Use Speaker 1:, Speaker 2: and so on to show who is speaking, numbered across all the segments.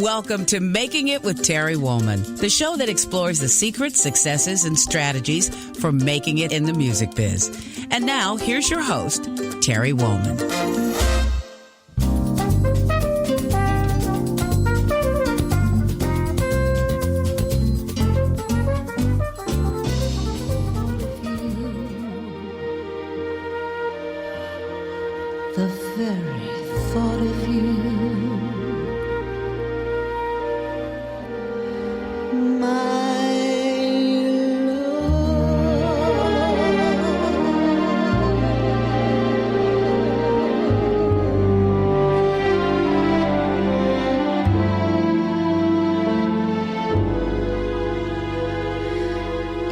Speaker 1: Welcome to Making It with Terry Woolman, the show that explores the secrets, successes, and strategies for making it in the music biz. And now, here's your host, Terry Woolman.
Speaker 2: The very thought of you, my love.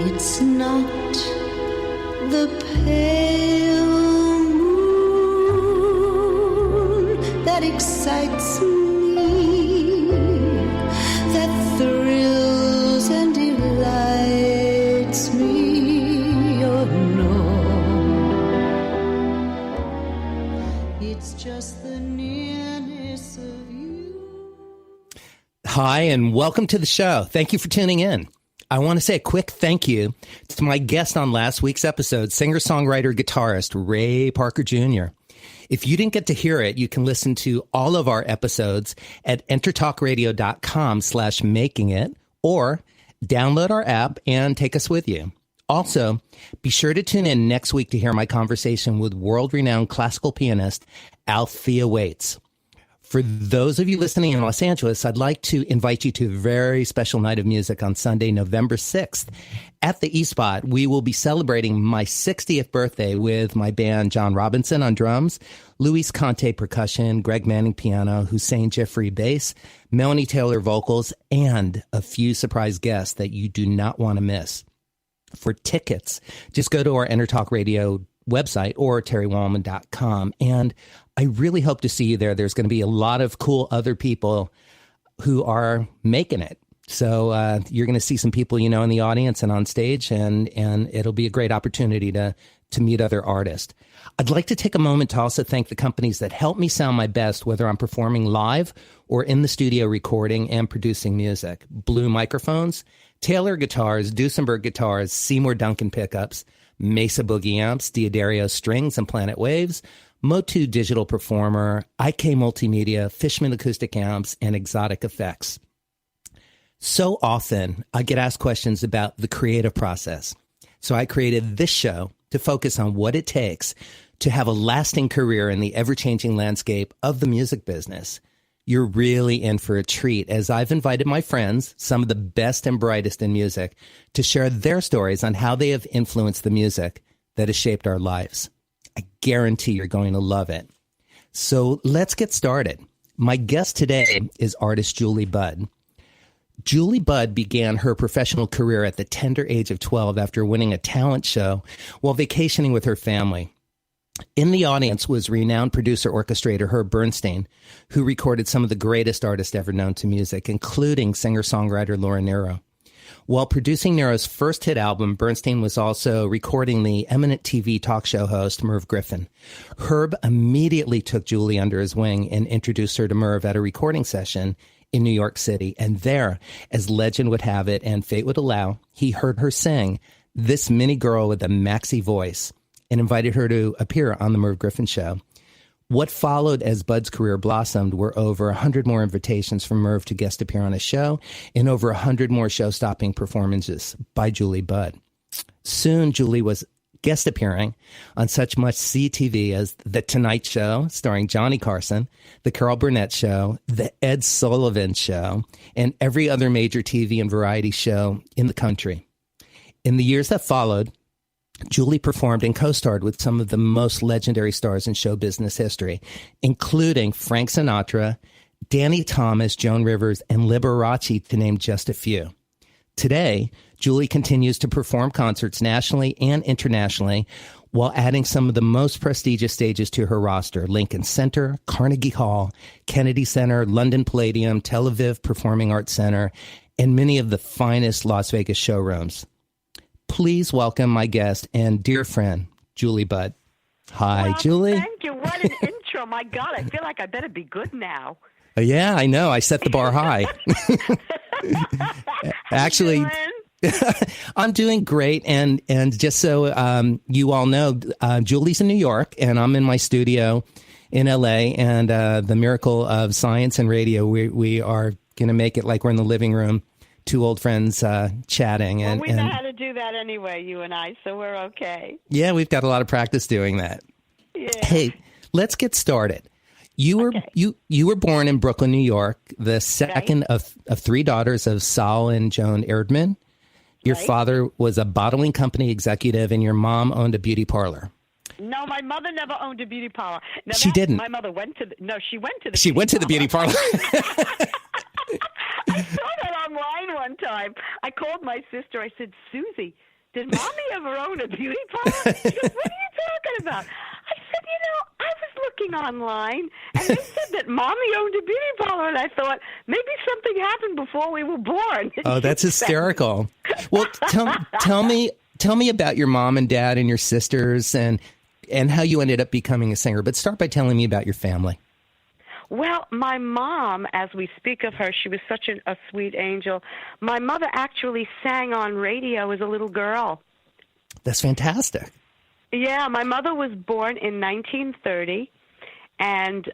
Speaker 2: It's not the pale that excites me, that thrills and delights me, oh no, it's just the nearness of you.
Speaker 3: Hi, and welcome to the show. Thank you for tuning in. I want to say a quick thank you to my guest on last week's episode, singer-songwriter, guitarist, Ray Parker Jr. If you didn't get to hear it, you can listen to all of our episodes at entertalkradio.com/makingit or download our app and take us with you. Also, be sure to tune in next week to hear my conversation with world-renowned classical pianist Althea Waits. For those of you listening in Los Angeles, I'd like to invite you to a very special night of music on Sunday, November 6th. At the E-Spot, we will be celebrating my 60th birthday with my band John Robinson on drums, Luis Conte percussion, Greg Manning piano, Hussein Jeffrey bass, Melanie Taylor vocals, and a few surprise guests that you do not want to miss. For tickets, just go to our EnterTalk Radio website or terrywoolman.com, and I really hope to see you there. There's going to be a lot of cool other people who are making it. So you're going to see some people you know in the audience and on stage, and it'll be a great opportunity to meet other artists. I'd like to take a moment to also thank the companies that help me sound my best, whether I'm performing live or in the studio recording and producing music. Blue Microphones, Taylor Guitars, Duesenberg Guitars, Seymour Duncan Pickups, Mesa Boogie Amps, Diodario Strings and Planet Waves, Motu Digital Performer, IK Multimedia, Fishman Acoustic Amps, and Exotic Effects. So often, I get asked questions about the creative process. So I created this show to focus on what it takes to have a lasting career in the ever-changing landscape of the music business. You're really in for a treat, as I've invited my friends, some of the best and brightest in music, to share their stories on how they have influenced the music that has shaped our lives. I guarantee you're going to love it. So let's get started. My guest today is artist Julie Budd. Julie Budd began her professional career at the tender age of 12 after winning a talent show while vacationing with her family. In the audience was renowned producer orchestrator Herb Bernstein, who recorded some of the greatest artists ever known to music, including singer-songwriter LAURA NYRO. While producing Nyro's first hit album, Bernstein was also recording the eminent TV talk show host MERV GRIFFIN. Herb immediately took Julie under his wing and introduced her to MERV at a recording session in New York City. And there, as legend would have it and fate would allow, he heard her sing This Mini Girl with a Maxi Voice and invited her to appear on the MERV GRIFFIN Show. What followed as Budd's career blossomed were over 100 more invitations from MERV to guest appear on a show and over 100 more show-stopping performances by Julie Budd. Soon, Julie was guest appearing on such much CTV as The Tonight Show, starring Johnny Carson, The Carol Burnett Show, The Ed Sullivan Show, and every other major TV and variety show in the country. In the years that followed, Julie performed and co-starred with some of the most legendary stars in show business history, including Frank Sinatra, Danny Thomas, Joan Rivers, and Liberace, to name just a few. Today, Julie continues to perform concerts nationally and internationally while adding some of the most prestigious stages to her roster: Lincoln Center, Carnegie Hall, Kennedy Center, London Palladium, Tel Aviv Performing Arts Center, and many of the finest Las Vegas showrooms. Please welcome my guest and dear friend, Julie Budd. Hi,
Speaker 4: Well,
Speaker 3: Julie.
Speaker 4: thank you. What an intro. My God, I feel like I better be good now.
Speaker 3: Yeah, I know. I set the bar high. Actually, I'm doing great. And just so you all know, Julie's in New York and I'm in my studio in LA. And the miracle of science and radio, we are going to make it like we're in the living room, two old friends chatting.
Speaker 4: Well, we know how to do that anyway, you and I, so we're okay.
Speaker 3: Yeah, we've got a lot of practice doing that.
Speaker 4: Yeah.
Speaker 3: Hey, let's get started. You were born in Brooklyn, New York, the second of three daughters of Sol and Joan Erdman. Your father was a bottling company executive, and your mom owned a beauty parlor.
Speaker 4: No, my mother never owned a beauty parlor. Now,
Speaker 3: she didn't.
Speaker 4: My mother went to she went to the
Speaker 3: She went to the beauty parlor.
Speaker 4: I saw that online one time. I called my sister. I said, Susie, did Mommy ever own a beauty parlor? She goes, what are you talking about? I said, I was looking online, and they said that Mommy owned a beauty parlor, and I thought, maybe something happened before we were born.
Speaker 3: Oh, that's hysterical. Well, tell me about your mom and dad and your sisters and how you ended up becoming a singer. But start by telling me about your family.
Speaker 4: Well, my mom, as we speak of her, she was such a sweet angel. My mother actually sang on radio as a little girl.
Speaker 3: That's fantastic.
Speaker 4: Yeah, my mother was born in 1930, and,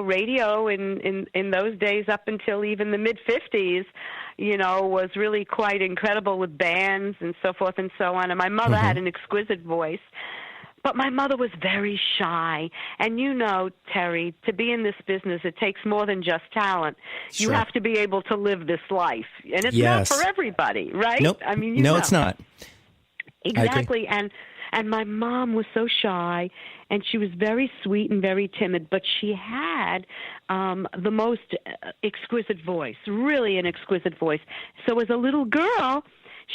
Speaker 4: radio in those days up until even the mid-50s, was really quite incredible with bands and so forth and so on. And my mother had an exquisite voice. But my mother was very shy. And Terry, to be in this business, it takes more than just talent.
Speaker 3: Sure.
Speaker 4: You have to be able to live this life. And it's not for everybody, right?
Speaker 3: Nope.
Speaker 4: I mean,
Speaker 3: it's not.
Speaker 4: Exactly. And my mom was so shy, and she was very sweet and very timid, but she had the most exquisite voice, really an exquisite voice. So as a little girl,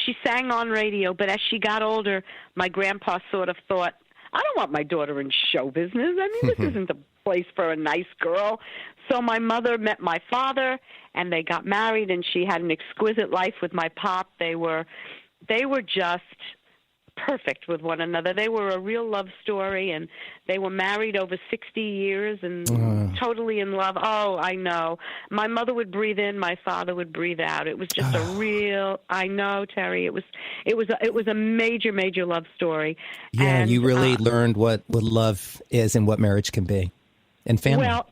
Speaker 4: she sang on radio, but as she got older, my grandpa sort of thought, I don't want my daughter in show business. I mean, this isn't the place for a nice girl. So my mother met my father, and they got married, and she had an exquisite life with my pop. They were just perfect with one another. They were a real love story, and they were married over 60 years and totally in love. Oh, I know. My mother would breathe in, my father would breathe out. It was just a real, I know, Terry. It was a major, major love story.
Speaker 3: Yeah,
Speaker 4: and,
Speaker 3: you really learned what love is and what marriage can be, and family.
Speaker 4: Well,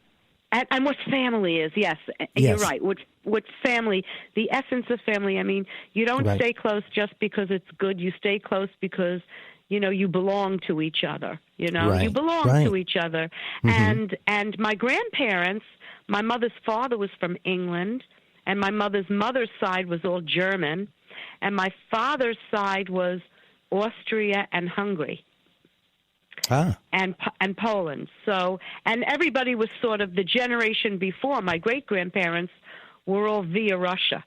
Speaker 4: and what family is, yes. You're right. What family, the essence of family. I mean, you don't stay close just because it's good. You stay close because, you belong to each other. You belong to each other. And my grandparents, my mother's father was from England, and my mother's mother's side was all German, and my father's side was Austria and Hungary. And Poland. So, and everybody was sort of the generation before. My great-grandparents were all via Russia.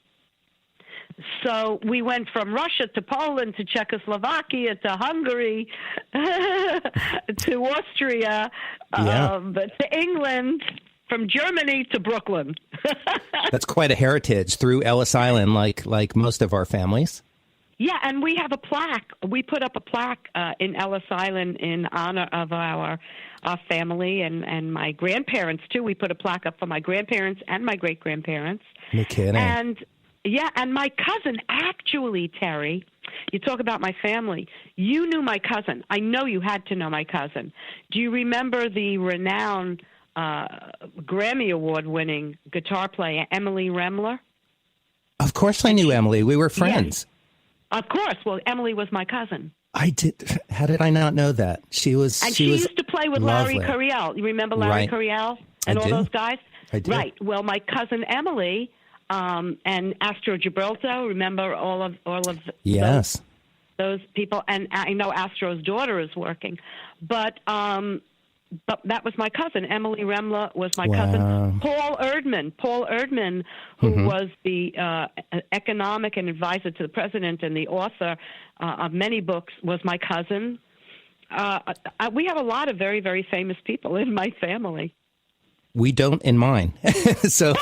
Speaker 4: So we went from Russia to Poland to Czechoslovakia to Hungary to Austria to England, from Germany to Brooklyn.
Speaker 3: That's quite a heritage through Ellis Island, like most of our families.
Speaker 4: Yeah, and we have a plaque. We put up a plaque in Ellis Island in honor of our family and my grandparents, too. We put a plaque up for my grandparents and my great-grandparents.
Speaker 3: No kidding.
Speaker 4: And my cousin, actually, Terry, you talk about my family. You knew my cousin. I know you had to know my cousin. Do you remember the renowned Grammy Award-winning guitar player, Emily Remler?
Speaker 3: Of course I knew Emily. We were friends.
Speaker 4: Yes. Of course. Well, Emily was my cousin.
Speaker 3: I did. How did I not know that? She
Speaker 4: used to play with
Speaker 3: lovely.
Speaker 4: Larry Coryell. You remember Larry Coryell and all those guys?
Speaker 3: I do.
Speaker 4: Right. Well, my cousin Emily and Astro Gibraltar. Remember all of
Speaker 3: yes.
Speaker 4: those people. And I know Astro's daughter is working, but that was my cousin. Emily Remler was my cousin. Paul Erdman, who was the economic and advisor to the president and the author of many books, was my cousin. We have a lot of very, very famous people in my family.
Speaker 3: We don't in mine. So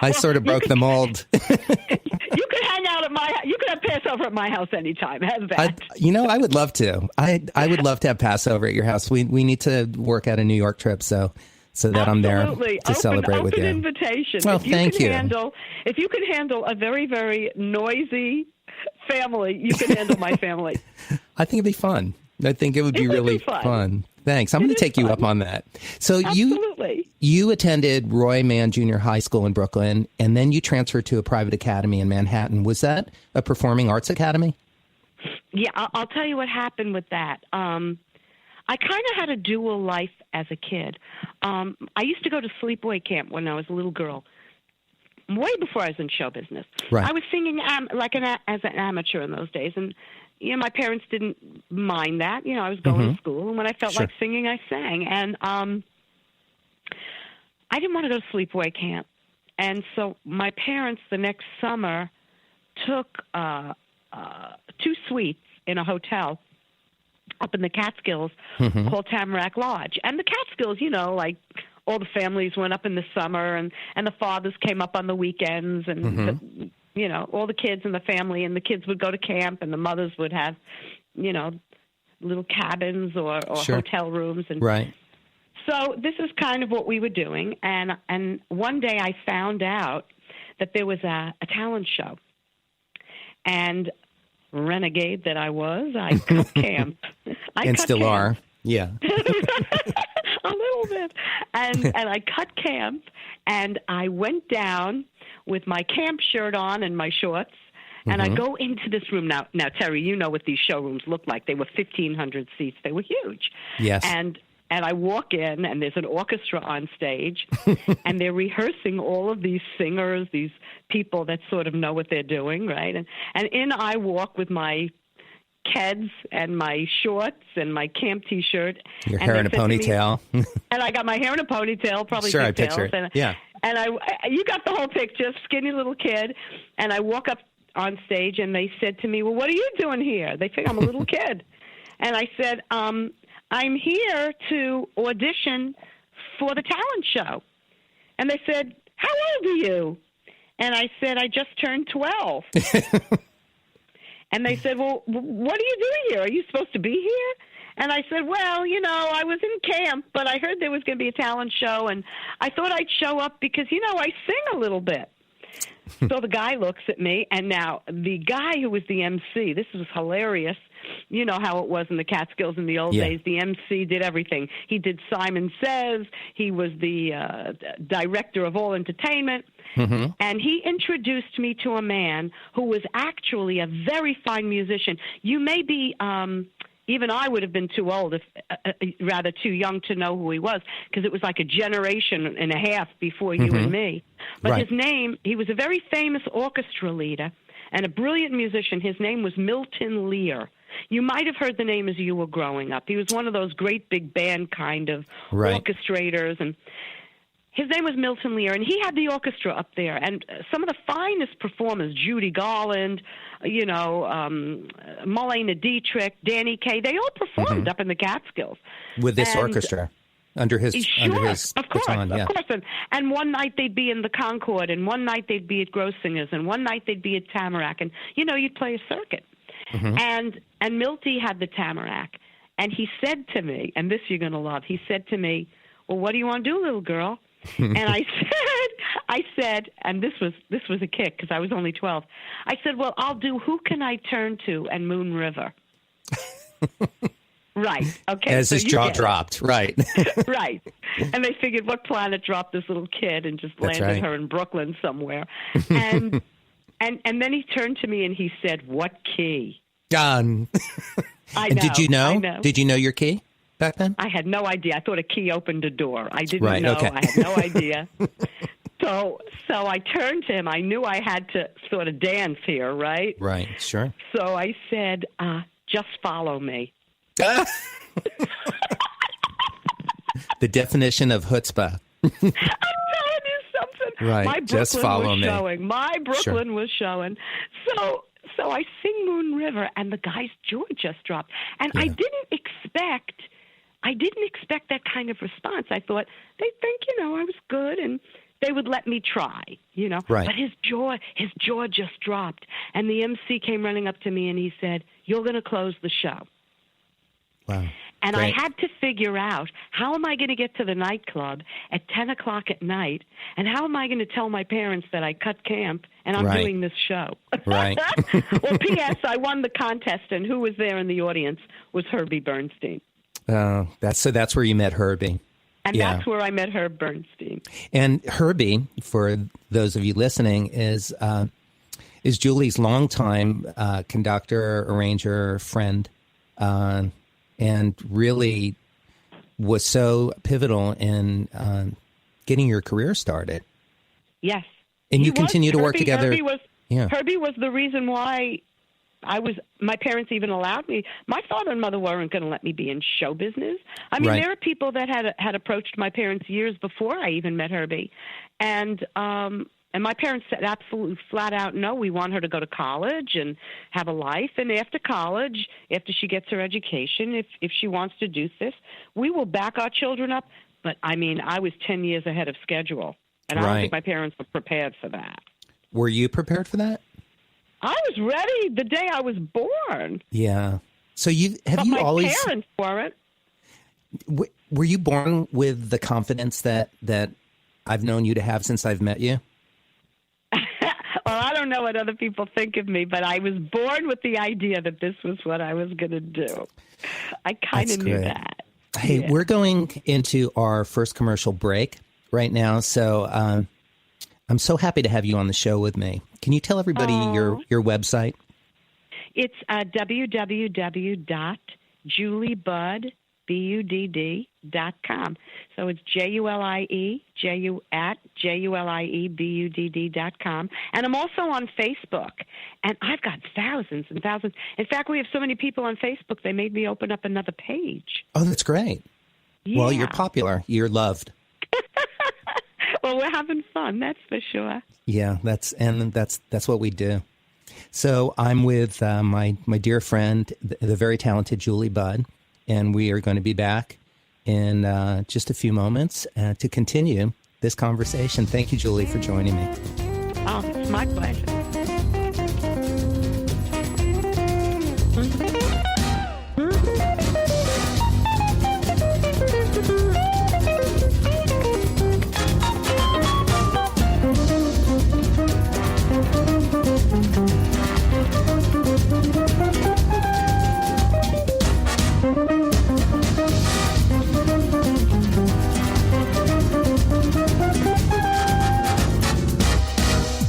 Speaker 3: I sort of broke the mold.
Speaker 4: You could hang out at my house. You could have Passover at my house anytime. How's that?
Speaker 3: I would love to. I would love to have Passover at your house. We need to work out a New York trip, so so that I'm there to celebrate with you.
Speaker 4: Open invitation.
Speaker 3: Well, thank you.
Speaker 4: If you can handle a very, very noisy family, you can handle my family.
Speaker 3: I think it'd be fun. I think it would be really fun. Thanks. I'm going to take you up on that. So you attended Roy Mann Junior High School in Brooklyn, and then you transferred to a private academy in Manhattan. Was that a performing arts academy?
Speaker 4: Yeah, I'll tell you what happened with that. I kind of had a dual life as a kid. I used to go to sleepaway camp when I was a little girl, way before I was in show business.
Speaker 3: Right.
Speaker 4: I was singing as an amateur in those days, and my parents didn't mind that. I was going to school, and when I felt like singing, I sang. And I didn't want to go to sleepaway camp, and so my parents the next summer took 2 suites in a hotel up in the Catskills called Tamarack Lodge. And the Catskills, like all the families went up in the summer, and the fathers came up on the weekends, and all the kids in the family, and the kids would go to camp, and the mothers would have, little cabins or hotel rooms. And
Speaker 3: right.
Speaker 4: So this is kind of what we were doing. And one day I found out that there was a talent show. And renegade that I was, I cut camp.
Speaker 3: And still are. Yeah.
Speaker 4: A little bit. And I cut camp, and I went down with my camp shirt on and my shorts, and I go into this room. Now, Terry, you know what these showrooms look like. They were 1,500 seats. They were huge.
Speaker 3: Yes.
Speaker 4: And I walk in, and there's an orchestra on stage, and they're rehearsing all of these singers, these people that sort of know what they're doing, right? And in I walk with my Keds and my shorts and my camp T-shirt.
Speaker 3: Your hair in a ponytail.
Speaker 4: And I got my hair in a ponytail, probably
Speaker 3: sure,
Speaker 4: pigtails.
Speaker 3: I picture it. Yeah.
Speaker 4: And you got the whole picture, skinny little kid. And I walk up on stage, and they said to me, well, what are you doing here? They think I'm a little kid. And I said, I'm here to audition for the talent show. And they said, how old are you? And I said, I just turned 12. And they said, well, what are you doing here? Are you supposed to be here? And I said, well, I was in camp, but I heard there was going to be a talent show, and I thought I'd show up because, I sing a little bit. So the guy looks at me, and now the guy who was the MC, this was hilarious. You know how it was in the Catskills in the old days. The MC did everything. He did Simon Says. He was the director of all entertainment. And he introduced me to a man who was actually a very fine musician. You may be... even I would have been too old, rather too young to know who he was, because it was like a generation and a half before you and me. But his name, he was a very famous orchestra leader and a brilliant musician. His name was Milton Lear. You might have heard the name as you were growing up. He was one of those great big band kind of orchestrators, and his name was Milton Lear, and he had the orchestra up there, and some of the finest performers, Judy Garland, Marlene Dietrich, Danny Kaye, they all performed up in the Catskills.
Speaker 3: With this orchestra? Under his
Speaker 4: of course,
Speaker 3: baton,
Speaker 4: of course. And one night they'd be in the Concord, and one night they'd be at Gross Singers, and one night they'd be at Tamarack, and, you'd play a circuit. And Milty had the Tamarack, and he said to me, and this you're going to love, he said to me, well, what do you want to do, little girl? And I said, and this was a kick because I was only 12. I said, well, I'll do Who Can I Turn To and Moon River. Right. Okay.
Speaker 3: As his jaw dropped. Right.
Speaker 4: Right. And they figured what planet dropped this little kid and just landed her in Brooklyn somewhere. And then he turned to me and he said, what key?
Speaker 3: I know. Did you know?
Speaker 4: I know.
Speaker 3: Did you know your key back then?
Speaker 4: I had no idea. I thought a key opened a door. I didn't know. Okay. I had no idea. So I turned to him. I knew I had to sort of dance here, right?
Speaker 3: Right, sure.
Speaker 4: So I said, just follow me.
Speaker 3: The definition of chutzpah.
Speaker 4: I'm telling you something.
Speaker 3: Right,
Speaker 4: my Brooklyn
Speaker 3: just follow me.
Speaker 4: Showing. My Brooklyn was showing. So I sing Moon River, and the guy's jaw just dropped. And I didn't expect that kind of response. I thought they'd think, I was good, and they would let me try,
Speaker 3: Right.
Speaker 4: But his jaw just dropped. And the MC came running up to me, and he said, you're going to close the show.
Speaker 3: Wow.
Speaker 4: And
Speaker 3: Right.
Speaker 4: I had to figure out, how am I going to get to the nightclub at 10 o'clock at night, and how am I going to tell my parents that I cut camp and I'm
Speaker 3: Right.
Speaker 4: doing this show?
Speaker 3: Right.
Speaker 4: Well, P.S., I won the contest, and who was there in the audience was Herbie Bernstein.
Speaker 3: That's where you met Herbie.
Speaker 4: And
Speaker 3: Yeah.
Speaker 4: that's where I met Herb Bernstein.
Speaker 3: And Herbie, for those of you listening, is Julie's longtime conductor, arranger, friend, and really was so pivotal in getting your career started.
Speaker 4: Yes.
Speaker 3: And you
Speaker 4: He
Speaker 3: continue
Speaker 4: was.
Speaker 3: to work
Speaker 4: Herbie-
Speaker 3: together.
Speaker 4: Herbie was the reason why my parents even allowed me. My father and mother weren't going to let me be in show business. I mean,
Speaker 3: Right.
Speaker 4: there are people that had approached my parents years before I even met Herbie. And my parents said absolutely flat out, no, we want her to go to college and have a life. And after college, after she gets her education, if she wants to do this, we will back our children up. But, I mean, I was 10 years ahead of schedule. And I don't
Speaker 3: Right.
Speaker 4: think my parents were prepared for that.
Speaker 3: Were you prepared for that?
Speaker 4: I was ready the day I was born.
Speaker 3: Yeah. So
Speaker 4: But
Speaker 3: you
Speaker 4: my
Speaker 3: always
Speaker 4: parents weren't.
Speaker 3: were you born with the confidence that I've known you to have since I've met you?
Speaker 4: Well, I don't know what other people think of me, but I was born with the idea that this was what I was going to do. I kind
Speaker 3: That's
Speaker 4: of knew
Speaker 3: great.
Speaker 4: that.
Speaker 3: Hey,
Speaker 4: Yeah.
Speaker 3: we're going into our first commercial break right now, so I'm so happy to have you on the show with me. Can you tell everybody your website?
Speaker 4: It's www.juliebudd.com. So it's JULIEBUDD.com. And I'm also on Facebook. And I've got thousands and thousands. In fact, we have so many people on Facebook, they made me open up another page.
Speaker 3: Oh, that's great.
Speaker 4: Yeah.
Speaker 3: Well, you're popular. You're loved.
Speaker 4: Well, we're having fun, that's for sure.
Speaker 3: Yeah, that's what we do. So I'm with my dear friend, the very talented Julie Budd, and we are going to be back in just a few moments to continue this conversation. Thank you, Julie, for joining me.
Speaker 4: Oh, it's my pleasure.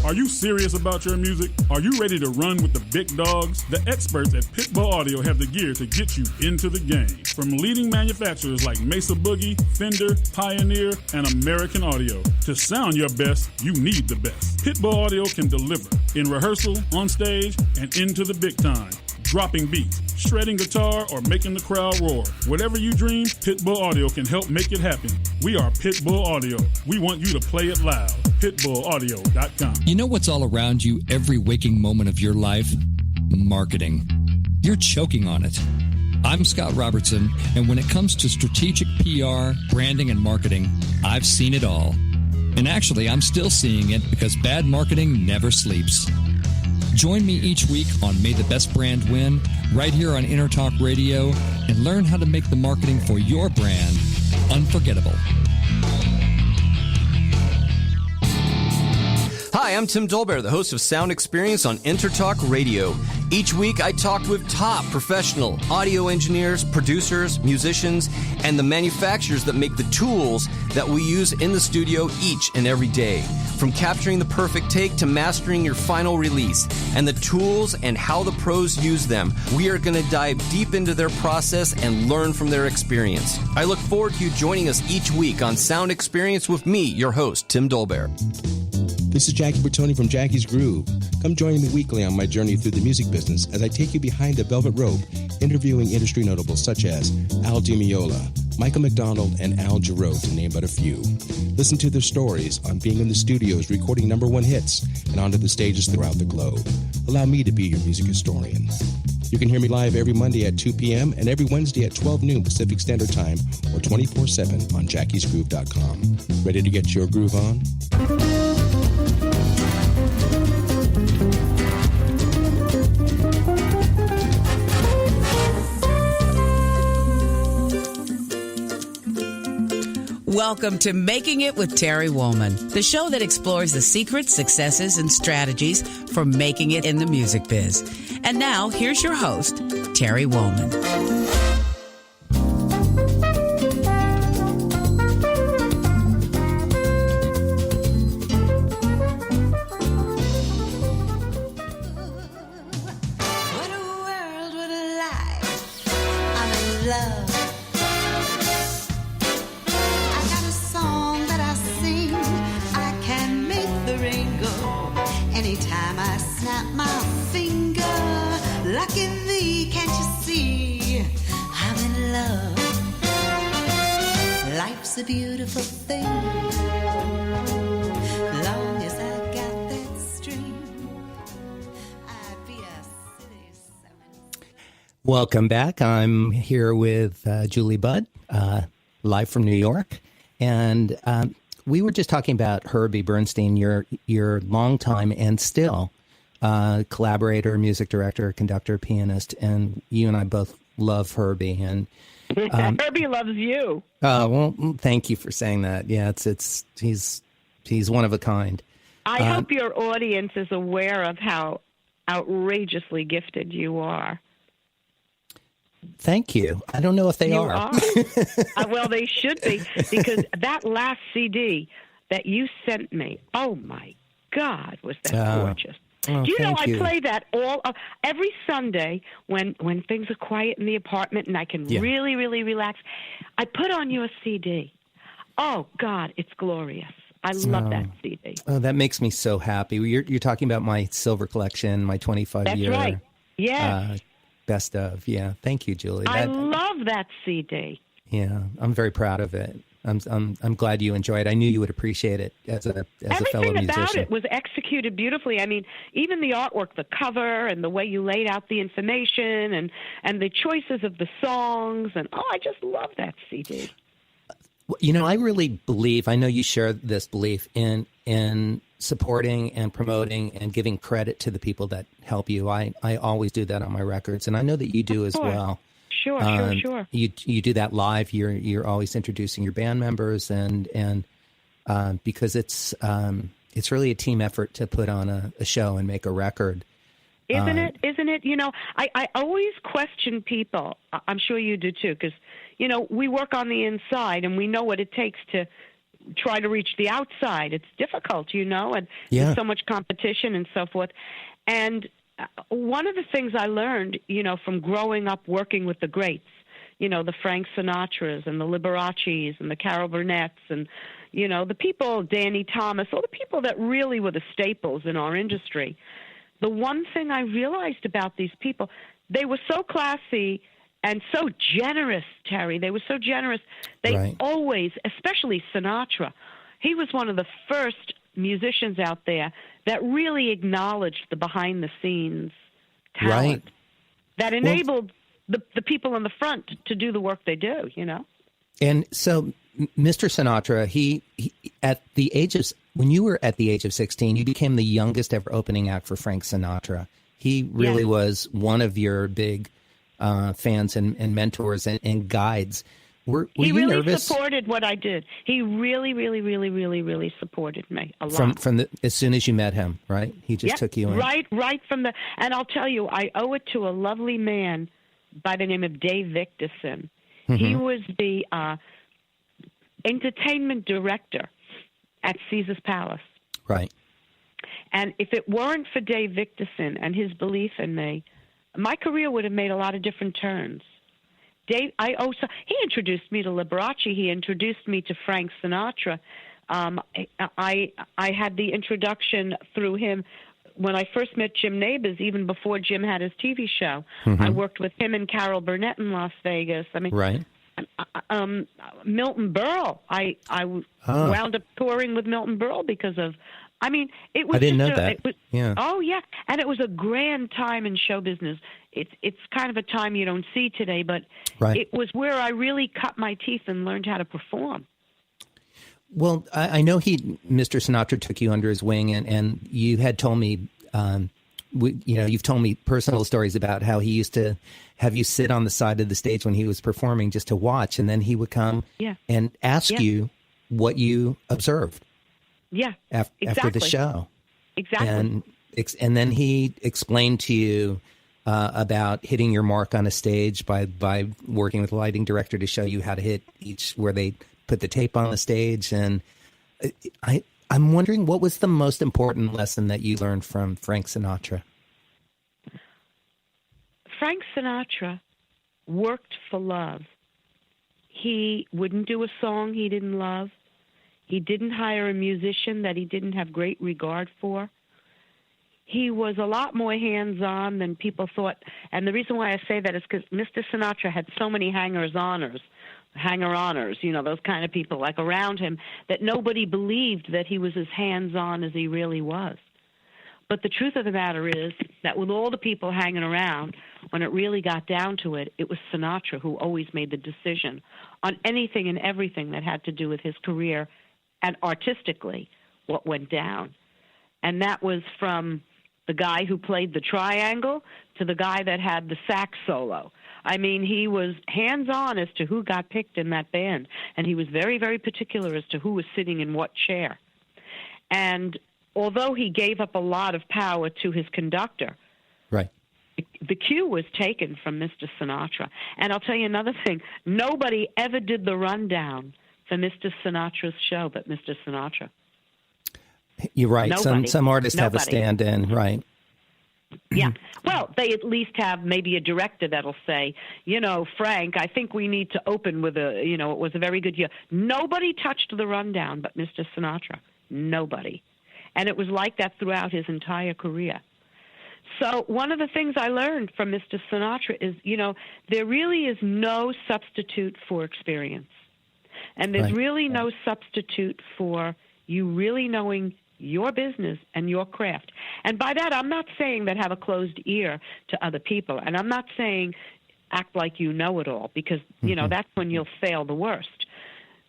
Speaker 5: Are you serious about your music? Are you ready to run with the big dogs? The experts at Pitbull Audio have the gear to get you into the game. From leading manufacturers like Mesa Boogie, Fender, Pioneer, and American Audio. To sound your best, you need the best. Pitbull Audio can deliver in rehearsal, on stage, and into the big time. Dropping beats, shredding guitar, or making the crowd roar. Whatever you dream, Pitbull Audio can help make it happen. We are Pitbull Audio. We want you to play it loud. PitbullAudio.com.
Speaker 6: You know what's all around you every waking moment of your life? Marketing. You're choking on it. I'm Scott Robertson, and when it comes to strategic PR, branding, and marketing, I've seen it all. And actually, I'm still seeing it because bad marketing never sleeps. Join me each week on May the Best Brand Win, right here on Intertalk Radio, and learn how to make the marketing for your brand unforgettable.
Speaker 7: Hi, I'm Tim Dolbear, the host of Sound Experience on Intertalk Radio. Each week, I talk with top professional audio engineers, producers, musicians, and the manufacturers that make the tools that we use in the studio each and every day. From capturing the perfect take to mastering your final release, and the tools and how the pros use them, we are going to dive deep into their process and learn from their experience. I look forward to you joining us each week on Sound Experience with me, your host, Tim Dolbear.
Speaker 8: This is Jackie Bertoni from Jackie's Groove. Come join me weekly on my journey through the music business as I take you behind the velvet rope, interviewing industry notables such as Al Di Meola, Michael McDonald, and Al Jarreau, to name but a few. Listen to their stories on being in the studios recording #1 hits and onto the stages throughout the globe. Allow me to be your music historian. You can hear me live every Monday at 2 p.m. and every Wednesday at 12 noon Pacific Standard Time or 24/7 on jackiesgroove.com. Ready to get your groove on?
Speaker 1: Welcome to Making It with Terry Woolman, the show that explores the secrets, successes, and strategies for making it in the music biz. And now, here's your host, Terry Woolman.
Speaker 2: A beautiful thing. Long as I got that string, I'd be a silly seven.
Speaker 3: Welcome back. I'm here with Julie Budd, live from New York, and we were just talking about Herbie Bernstein, your longtime and still collaborator, music director, conductor, pianist, and you and I both love Herbie. And
Speaker 4: Herbie loves you.
Speaker 3: Oh, well, thank you for saying that. Yeah, he's one of a kind.
Speaker 4: I hope your audience is aware of how outrageously gifted you are.
Speaker 3: Thank you. I don't know if they are.
Speaker 4: Well, they should be, because that last CD that you sent me, oh my God, was that gorgeous.
Speaker 3: Oh,
Speaker 4: do you know I
Speaker 3: you.
Speaker 4: play that every Sunday when things are quiet in the apartment and I can really, really relax. I put on your CD. Oh, God, it's glorious. I love that CD.
Speaker 3: Oh, that makes me so happy. You're talking about my silver collection, my 25-year.
Speaker 4: That's right. Yeah.
Speaker 3: Best of. Yeah. Thank you, Julie.
Speaker 4: I love that CD.
Speaker 3: Yeah, I'm very proud of it. I'm glad you enjoy it. I knew you would appreciate it as a fellow musician.
Speaker 4: Everything about it was executed beautifully. I mean, even the artwork, the cover, and the way you laid out the information, and the choices of the songs, and I just love that CD.
Speaker 3: You know, I really believe, I know you share this belief in supporting and promoting and giving credit to the people that help you. I always do that on my records, and I know that you do as well.
Speaker 4: Sure.
Speaker 3: You do that live. You're always introducing your band members, and because it's really a team effort to put on a show and make a record.
Speaker 4: Isn't it? You know, I always question people. I'm sure you do too, because you know we work on the inside and we know what it takes to try to reach the outside. It's difficult, you know, and there's so much competition and so forth. And one of the things I learned, you know, from growing up working with the greats, you know, the Frank Sinatras and the Liberaces and the Carol Burnett's and, you know, the people, Danny Thomas, all the people that really were the staples in our industry. The one thing I realized about these people, they were so classy and so generous, Terry. They were so generous. They always, especially Sinatra, he was one of the first musicians out there that really acknowledged the behind-the-scenes talent that enabled the people in the front to do the work they do, you know?
Speaker 3: And so Mr. Sinatra, he at the age of, when you were at the age of 16, you became the youngest ever opening act for Frank Sinatra. He really was one of your big fans and mentors and guides. Were
Speaker 4: he
Speaker 3: you
Speaker 4: really
Speaker 3: nervous?
Speaker 4: Supported what I did. He really, really, really, really, really supported me a lot.
Speaker 3: From as soon as you met him, right? He just took you in.
Speaker 4: Right from the. And I'll tell you, I owe it to a lovely man by the name of Dave Victorson. Mm-hmm. He was the entertainment director at Caesar's Palace.
Speaker 3: Right.
Speaker 4: And if it weren't for Dave Victorson and his belief in me, my career would have made a lot of different turns. Dave, he introduced me to Liberace. He introduced me to Frank Sinatra. I had the introduction through him when I first met Jim Nabors, even before Jim had his TV show. Mm-hmm. I worked with him and Carol Burnett in Las Vegas. I mean, Milton Berle. I wound up touring with Milton Berle because of. I mean, it was.
Speaker 3: I didn't know that.
Speaker 4: Oh yeah, and it was a grand time in show business. It's kind of a time you don't see today, but it was where I really cut my teeth and learned how to perform.
Speaker 3: Well, I know Mr. Sinatra took you under his wing, and you had told me, you've told me personal stories about how he used to have you sit on the side of the stage when he was performing just to watch, and then he would come and ask you what you observed.
Speaker 4: Yeah,
Speaker 3: After the show.
Speaker 4: Exactly.
Speaker 3: And then he explained to you about hitting your mark on a stage by working with a lighting director to show you how to hit where they put the tape on the stage. And I'm wondering, what was the most important lesson that you learned from Frank Sinatra?
Speaker 4: Frank Sinatra worked for love. He wouldn't do a song he didn't love. He didn't hire a musician that he didn't have great regard for. He was a lot more hands-on than people thought. And the reason why I say that is because Mr. Sinatra had so many hanger-oners, those kind of people like around him, that nobody believed that he was as hands-on as he really was. But the truth of the matter is that with all the people hanging around, when it really got down to it, it was Sinatra who always made the decision on anything and everything that had to do with his career and artistically what went down. And that was from the guy who played the triangle to the guy that had the sax solo. I mean, he was hands-on as to who got picked in that band, and he was very, very particular as to who was sitting in what chair. And although he gave up a lot of power to his conductor,
Speaker 3: right,
Speaker 4: the cue was taken from Mr. Sinatra. And I'll tell you another thing. Nobody ever did the rundown for Mr. Sinatra's show but Mr. Sinatra.
Speaker 3: You're right.
Speaker 4: Nobody.
Speaker 3: Some artists have a stand-in, right?
Speaker 4: Yeah. Well, they at least have maybe a director that'll say, Frank, I think we need to open with it was a very good year. Nobody touched the rundown but Mr. Sinatra. Nobody. And it was like that throughout his entire career. So one of the things I learned from Mr. Sinatra is, there really is no substitute for experience. And there's really no substitute for you really knowing your business and your craft. And by that, I'm not saying that have a closed ear to other people. And I'm not saying act like you know it all, because, that's when you'll fail the worst.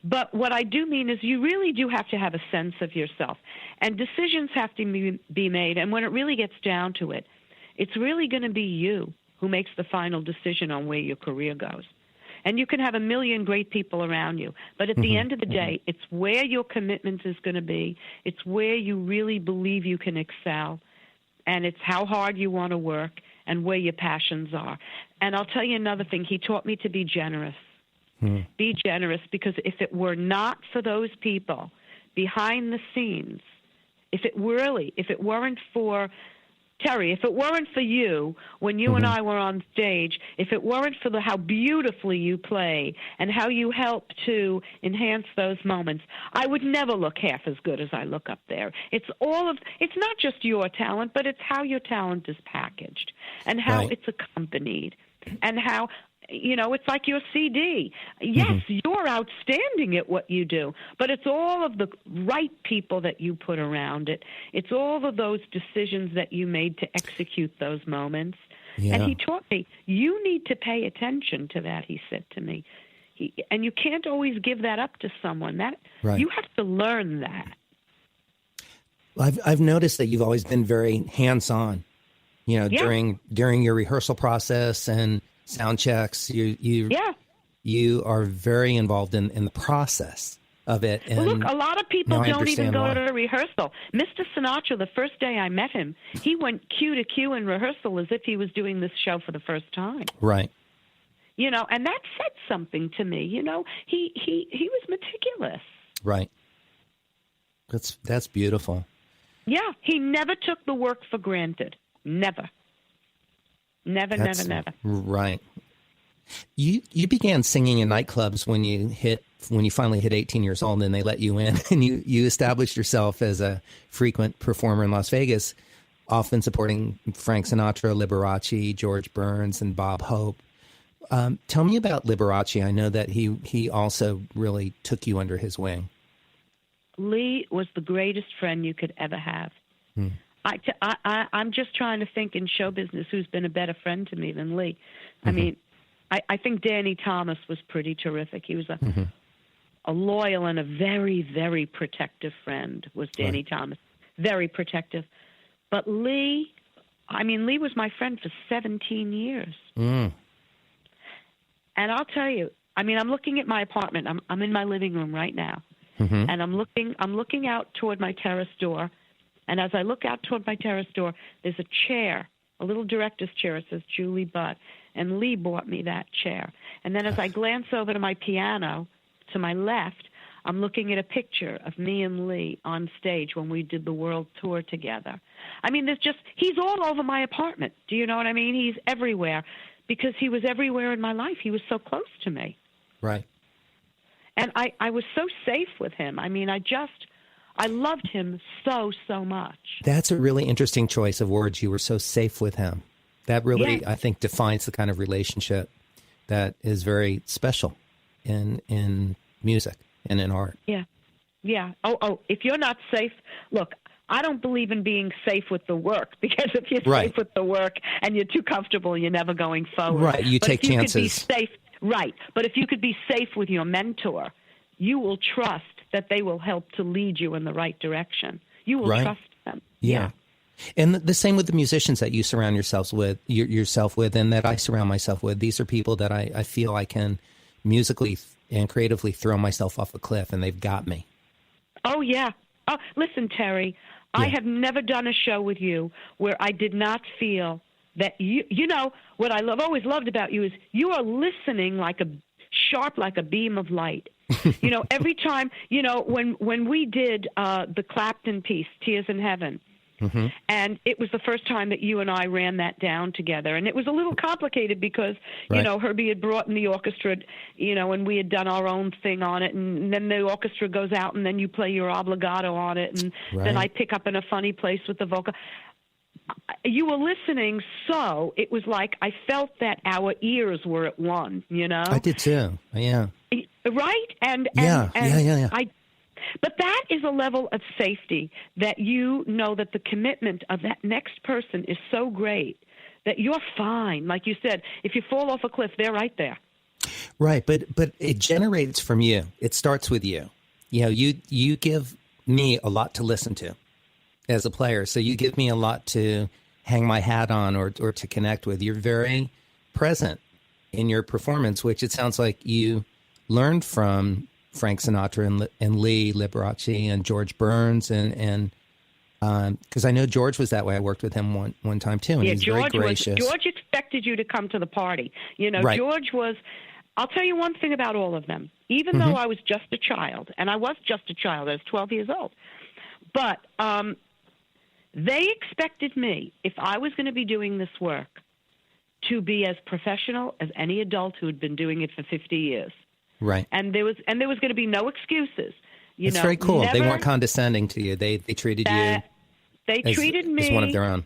Speaker 4: But what I do mean is you really do have to have a sense of yourself. And decisions have to be made. And when it really gets down to it, it's really going to be you who makes the final decision on where your career goes. And you can have a million great people around you. But at the end of the day, it's where your commitment is going to be. It's where you really believe you can excel. And it's how hard you want to work and where your passions are. And I'll tell you another thing. He taught me to be generous. Be generous, because if it were not for those people behind the scenes, if it weren't for Terry, if it weren't for you when you and I were on stage, if it weren't for how beautifully you play and how you help to enhance those moments, I would never look half as good as I look up there. It's not just your talent, but it's how your talent is packaged and how it's accompanied and how, it's like your CD. Yes, you're outstanding at what you do, but it's all of the right people that you put around it. It's all of those decisions that you made to execute those moments. Yeah. And he taught me, you need to pay attention to that, he said to me. And you can't always give that up to someone. You have to learn that.
Speaker 3: I've noticed that you've always been very hands-on, during your rehearsal process and sound checks. You are very involved in the process of it. And
Speaker 4: look, a lot of people don't even go to rehearsal. Mr. Sinatra, the first day I met him, he went cue to cue in rehearsal as if he was doing this show for the first time.
Speaker 3: Right.
Speaker 4: And that said something to me. He was meticulous. Right.
Speaker 3: That's beautiful.
Speaker 4: Yeah, he never took the work for granted. Never. Never.
Speaker 3: Right. You began singing in nightclubs when you finally hit 18 years old, and they let you in, and you established yourself as a frequent performer in Las Vegas, often supporting Frank Sinatra, Liberace, George Burns, and Bob Hope. Tell me about Liberace. I know that he also really took you under his wing.
Speaker 4: Lee was the greatest friend you could ever have. I'm just trying to think in show business who's been a better friend to me than Lee. I mean, I think Danny Thomas was pretty terrific. He was a loyal and a very, very protective friend, was Danny Thomas. Very protective. But Lee was my friend for 17 years. And I'll tell you, I'm looking at my apartment. I'm in my living room right now. and I'm looking out toward my terrace door, and as I look out toward my terrace door, there's a chair, a little director's chair. It says Julie Butt, and Lee bought me that chair. And then as I glance over to my piano to my left, I'm looking at a picture of me and Lee on stage when we did the world tour together. I mean, he's all over my apartment. Do you know what I mean? He's everywhere because he was everywhere in my life. He was so close to me.
Speaker 3: Right.
Speaker 4: And I was so safe with him. I mean, I loved him so much.
Speaker 3: That's a really interesting choice of words. You were so safe with him. That really,
Speaker 4: yes.
Speaker 3: I think, defines the kind of relationship that is very special in music and in art.
Speaker 4: Yeah. Yeah. Oh, if you're not safe, look, I don't believe in being safe with the work, because if you're safe with the work and you're too comfortable, you're never going forward.
Speaker 3: Right. You take chances.
Speaker 4: Could be safe, right. But if you could be safe with your mentor, you will trust that they will help to lead you in the right direction. You will trust them.
Speaker 3: Yeah. And the same with the musicians that you surround yourself with, and that I surround myself with. These are people that I feel I can musically and creatively throw myself off a cliff, and they've got me.
Speaker 4: Oh, yeah. Oh, listen, Terry, I have never done a show with you where I did not feel that you know, what I've always loved about you is you are listening like a beam of light. You know, every time, you know, when we did the Clapton piece, Tears in Heaven, and it was the first time that you and I ran that down together. And it was a little complicated because, you know, Herbie had brought in the orchestra, you know, and we had done our own thing on it. And then the orchestra goes out and then you play your obligato on it. And then I pick up in a funny place with the vocal. You were listening, so it was like I felt that our ears were at one, you know?
Speaker 3: I did too, yeah.
Speaker 4: Right? And but that is a level of safety that you know that the commitment of that next person is so great that you're fine. Like you said, if you fall off a cliff, they're right there.
Speaker 3: Right, but it generates from you. It starts with you. You know, you give me a lot to listen to as a player, so you give me a lot to hang my hat on or to connect with. You're very present in your performance, which it sounds like you learned from Frank Sinatra and Lee Liberace and George Burns and because I know George was that way. I worked with him one time too, and he's very gracious.
Speaker 4: George expected you to come to the party. You know, George was. I'll tell you one thing about all of them. Even though I was just a child, and I was just a child, I was 12 years old, but they expected me, if I was going to be doing this work, to be as professional as any adult who had been doing it for 50 years.
Speaker 3: Right.
Speaker 4: And there was going to be no excuses.
Speaker 3: That's very cool. They weren't condescending to you. They treated you.
Speaker 4: They treated me
Speaker 3: as one of their own,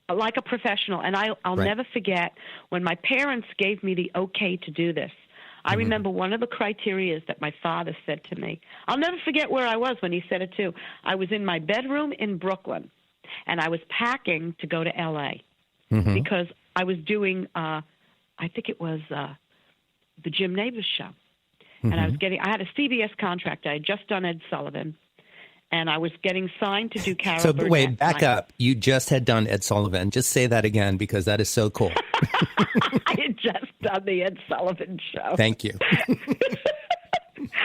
Speaker 4: like a professional. And I'll never forget when my parents gave me the okay to do this. I remember one of the criteria that my father said to me. I'll never forget where I was when he said it too. I was in my bedroom in Brooklyn, and I was packing to go to L.A. Because I was doing, I think it was the Jim Nabors show. And I had a CBS contract. I had just done Ed Sullivan, and I was getting signed to do Carol
Speaker 3: So
Speaker 4: Burnett.
Speaker 3: wait, back up. You just had done Ed Sullivan. Just say that again, because that is so cool.
Speaker 4: I had just done the Ed Sullivan show.
Speaker 3: Thank you.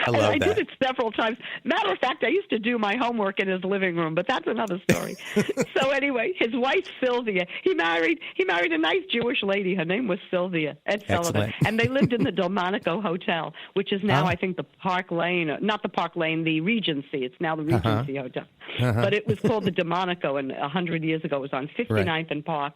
Speaker 3: I love
Speaker 4: I
Speaker 3: that.
Speaker 4: did it several times. Matter of fact, I used to do my homework in his living room, but that's another story. So anyway, his wife Sylvia, he married a nice Jewish lady. Her name was Sylvia, Ed Sullivan, and they lived in the Delmonico Hotel, which is now I think the Park Lane, not the Park Lane, the Regency. It's now the Regency Hotel, but it was called the Delmonico, and 100 years ago it was on 59th and Park,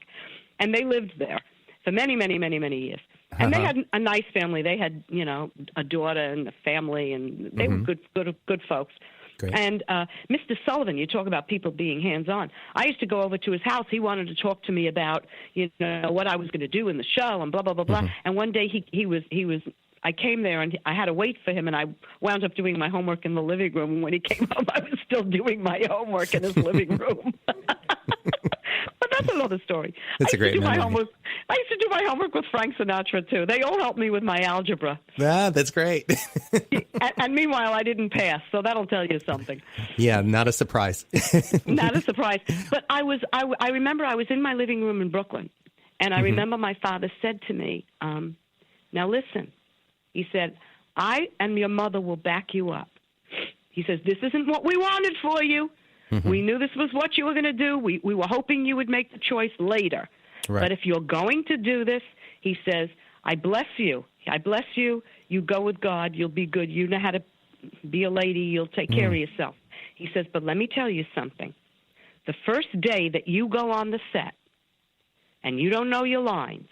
Speaker 4: and they lived there for many, many, many, many years. And they had a nice family. They had, you know, a daughter and a family, and they were good folks.
Speaker 3: Great.
Speaker 4: And Mr. Sullivan, you talk about people being hands-on. I used to go over to his house. He wanted to talk to me about, you know, what I was going to do in the show and blah, blah, blah, blah. And one day he was I came there, and I had to wait for him, and I wound up doing my homework in the living room. And when he came home, I was still doing my homework in his living room. But that's another story.
Speaker 3: That's a great memory.
Speaker 4: I used to do my homework with Frank Sinatra, too. They all helped me with my algebra.
Speaker 3: Ah, that's great.
Speaker 4: and meanwhile, I didn't pass, so that'll tell you something.
Speaker 3: Yeah, not a surprise.
Speaker 4: Not a surprise. But I remember I was in my living room in Brooklyn, and I remember my father said to me, now listen, he said, I and your mother will back you up. He says, this isn't what we wanted for you. We knew this was what you were going to do. We were hoping you would make the choice later.
Speaker 3: Right.
Speaker 4: But if you're going to do this, he says, I bless you. I bless you. You go with God. You'll be good. You know how to be a lady. You'll take care of yourself. He says, but let me tell you something. The first day that you go on the set and you don't know your lines,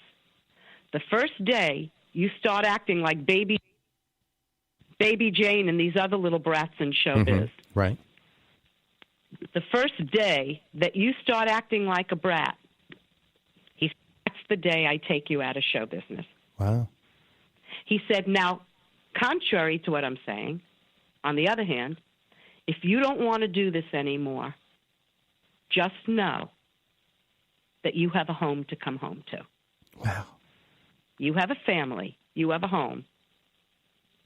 Speaker 4: the first day you start acting like Baby Jane and these other little brats in showbiz.
Speaker 3: Right.
Speaker 4: The first day that you start acting like a brat, he said, that's the day I take you out of show business.
Speaker 3: Wow.
Speaker 4: He said, now, contrary to what I'm saying, on the other hand, if you don't want to do this anymore, just know that you have a home to come home to.
Speaker 3: Wow.
Speaker 4: You have a family. You have a home.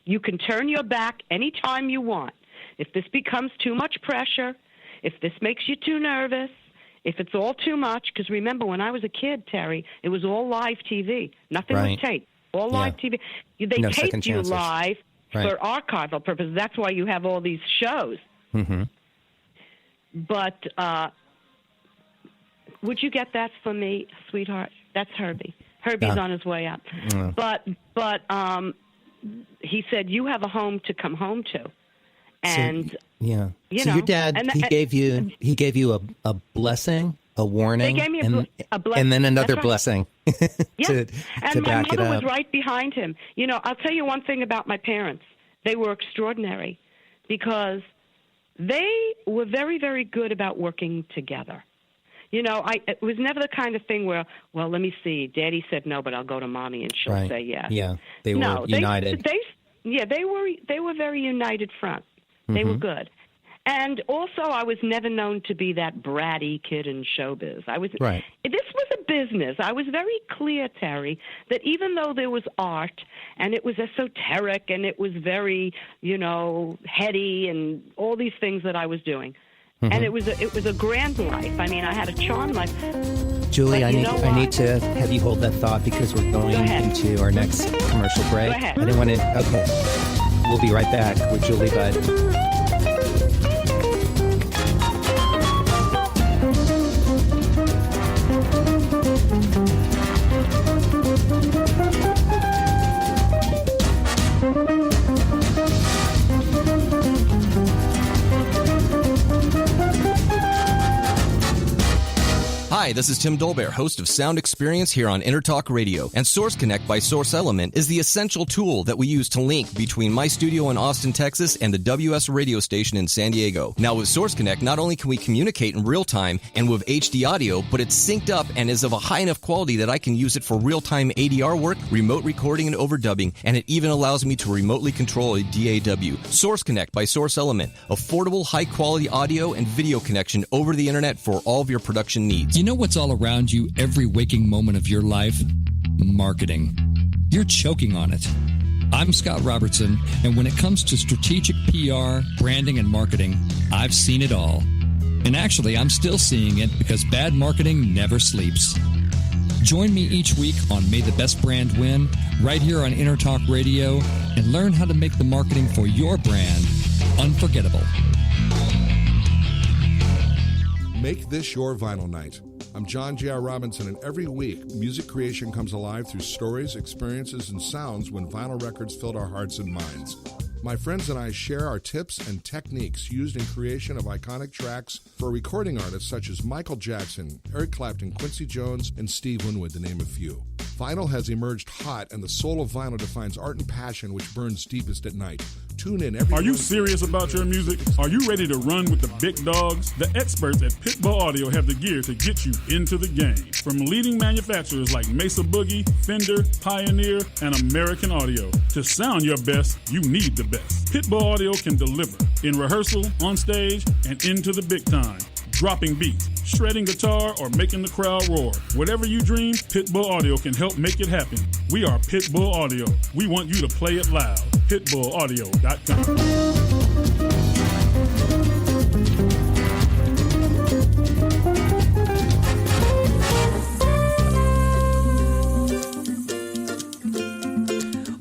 Speaker 4: You can turn your back anytime you want. If this becomes too much pressure, if this makes you too nervous, if it's all too much, because remember, when I was a kid, Terry, it was all live TV. Nothing was taped. All live TV. They taped you live for archival purposes. That's why you have all these shows. But would you get that for me, sweetheart? That's Herbie. Herbie's on his way up. But he said, you have a home to come home to. And
Speaker 3: so
Speaker 4: your
Speaker 3: dad, he gave you a blessing, a warning,
Speaker 4: they gave me a blessing,
Speaker 3: and then another
Speaker 4: right.
Speaker 3: blessing.
Speaker 4: And my
Speaker 3: back it
Speaker 4: mother
Speaker 3: up.
Speaker 4: was right behind him. You know, I'll tell you one thing about my parents. They were extraordinary because they were very, very good about working together. You know, it was never the kind of thing where, well, let me see, Daddy said no, but I'll go to Mommy and she'll say yes.
Speaker 3: Yeah, they were united.
Speaker 4: They were very united front. They were good. And also, I was never known to be that bratty kid in showbiz. This was a business. I was very clear, Terry, that even though there was art and it was esoteric and it was very, heady and all these things that I was doing, and it was a grand life. I mean, I had a charmed life.
Speaker 3: Julie, I need to have you hold that thought because we're going into our next commercial break.
Speaker 4: Go ahead.
Speaker 3: I didn't want to. Okay, we'll be right back with Julie Budd.
Speaker 7: Hi, this is Tim Dolbear, host of Sound Experience here on Intertalk Radio. And Source Connect by Source Element is the essential tool that we use to link between my studio in Austin, Texas and the WS radio station in San Diego. Now with Source Connect, not only can we communicate in real time and with HD audio, but it's synced up and is of a high enough quality that I can use it for real-time ADR work, remote recording and overdubbing, and it even allows me to remotely control a DAW. Source Connect by Source Element. Affordable, high-quality audio and video connection over the internet for all of your production needs.
Speaker 6: You know what's all around you every waking moment of your life? Marketing. You're choking on it. I'm Scott Robertson, and when it comes to strategic PR, branding, and marketing, I've seen it all. And actually, I'm still seeing it because bad marketing never sleeps. Join me each week on May the Best Brand Win, right here on Intertalk Radio, and learn how to make the marketing for your brand unforgettable.
Speaker 9: Make this your vinyl night. I'm John J.R. Robinson, and every week, music creation comes alive through stories, experiences, and sounds when vinyl records filled our hearts and minds. My friends and I share our tips and techniques used in creation of iconic tracks for recording artists such as Michael Jackson, Eric Clapton, Quincy Jones, and Steve Winwood, to name a few. Vinyl has emerged hot, and the soul of vinyl defines art and passion which burns deepest at night. Tune in every
Speaker 5: Are you serious about your music? Are you ready to run with the big dogs? The experts at Pitbull Audio have the gear to get you into the game. From leading manufacturers like Mesa Boogie, Fender, Pioneer, and American Audio. To sound your best, you need the best. Pitbull Audio can deliver in rehearsal, on stage, and into the big time. Dropping beats, shredding guitar, or making the crowd roar. Whatever you dream, Pitbull Audio can help make it happen. We are Pitbull Audio. We want you to play it loud. PitbullAudio.com.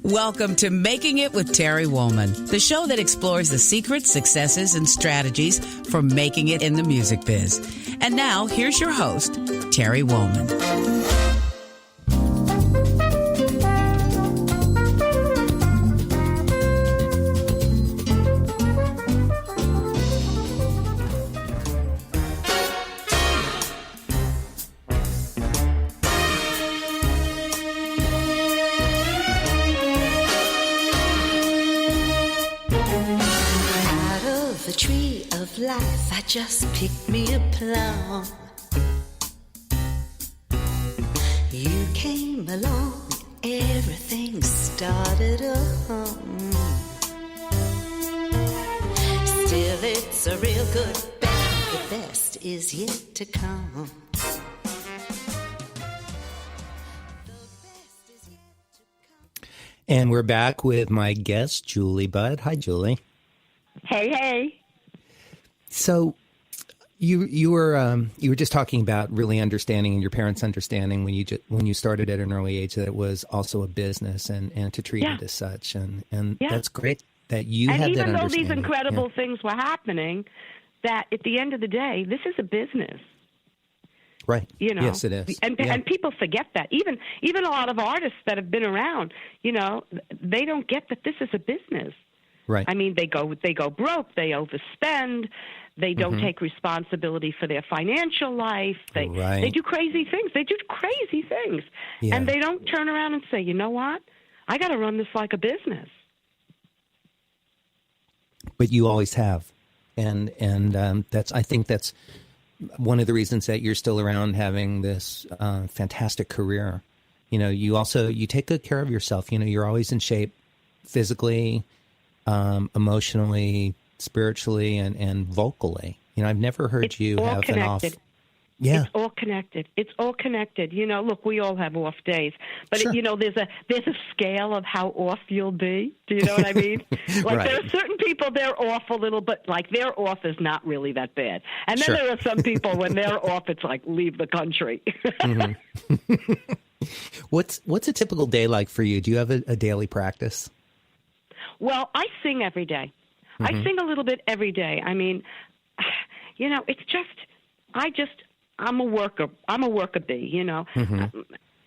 Speaker 1: Welcome to Making It with Terry Woolman, the show that explores the secrets, successes, and strategies for making it in the music biz. And now, here's your host, Terry Woolman.
Speaker 2: Life, I just picked me a plum. You came along, everything started a hum. Still, it's a real good bet. The best is yet to come.
Speaker 3: And we're back with my guest, Julie Budd. Hi, Julie.
Speaker 4: Hey, hey.
Speaker 3: So you were just talking about really understanding, and your parents' understanding when you started at an early age, that it was also a business and to treat it as such, and that's great that you had that understanding. And even though
Speaker 4: these incredible things were happening, that at the end of the day, this is a business.
Speaker 3: Right.
Speaker 4: You know,
Speaker 3: yes, it is.
Speaker 4: And people forget that. Even a lot of artists that have been around, you know, they don't get that this is a business.
Speaker 3: Right.
Speaker 4: I mean, they go broke, they overspend, they don't take responsibility for their financial life. They do crazy things.
Speaker 3: Yeah.
Speaker 4: And they don't turn around and say, you know what? I got to run this like a business.
Speaker 3: But you always have. And I think that's one of the reasons that you're still around, having this fantastic career. You know, you take good care of yourself. You know, you're always in shape physically, emotionally, spiritually, and vocally. You know, I've never heard you have an off. Yeah.
Speaker 4: It's all connected. You know, look, we all have off days, but
Speaker 3: Sure.
Speaker 4: you know, there's a scale of how off you'll be. Do you know what I mean? Like there are certain people, they're off a little, but like their off is not really that bad. And then there are some people when they're off, it's like leave the country.
Speaker 3: What's a typical day like for you? Do you have a daily practice?
Speaker 4: Well, I sing every day. I sing a little bit every day. I mean, you know, it's just, I'm a worker bee, you know.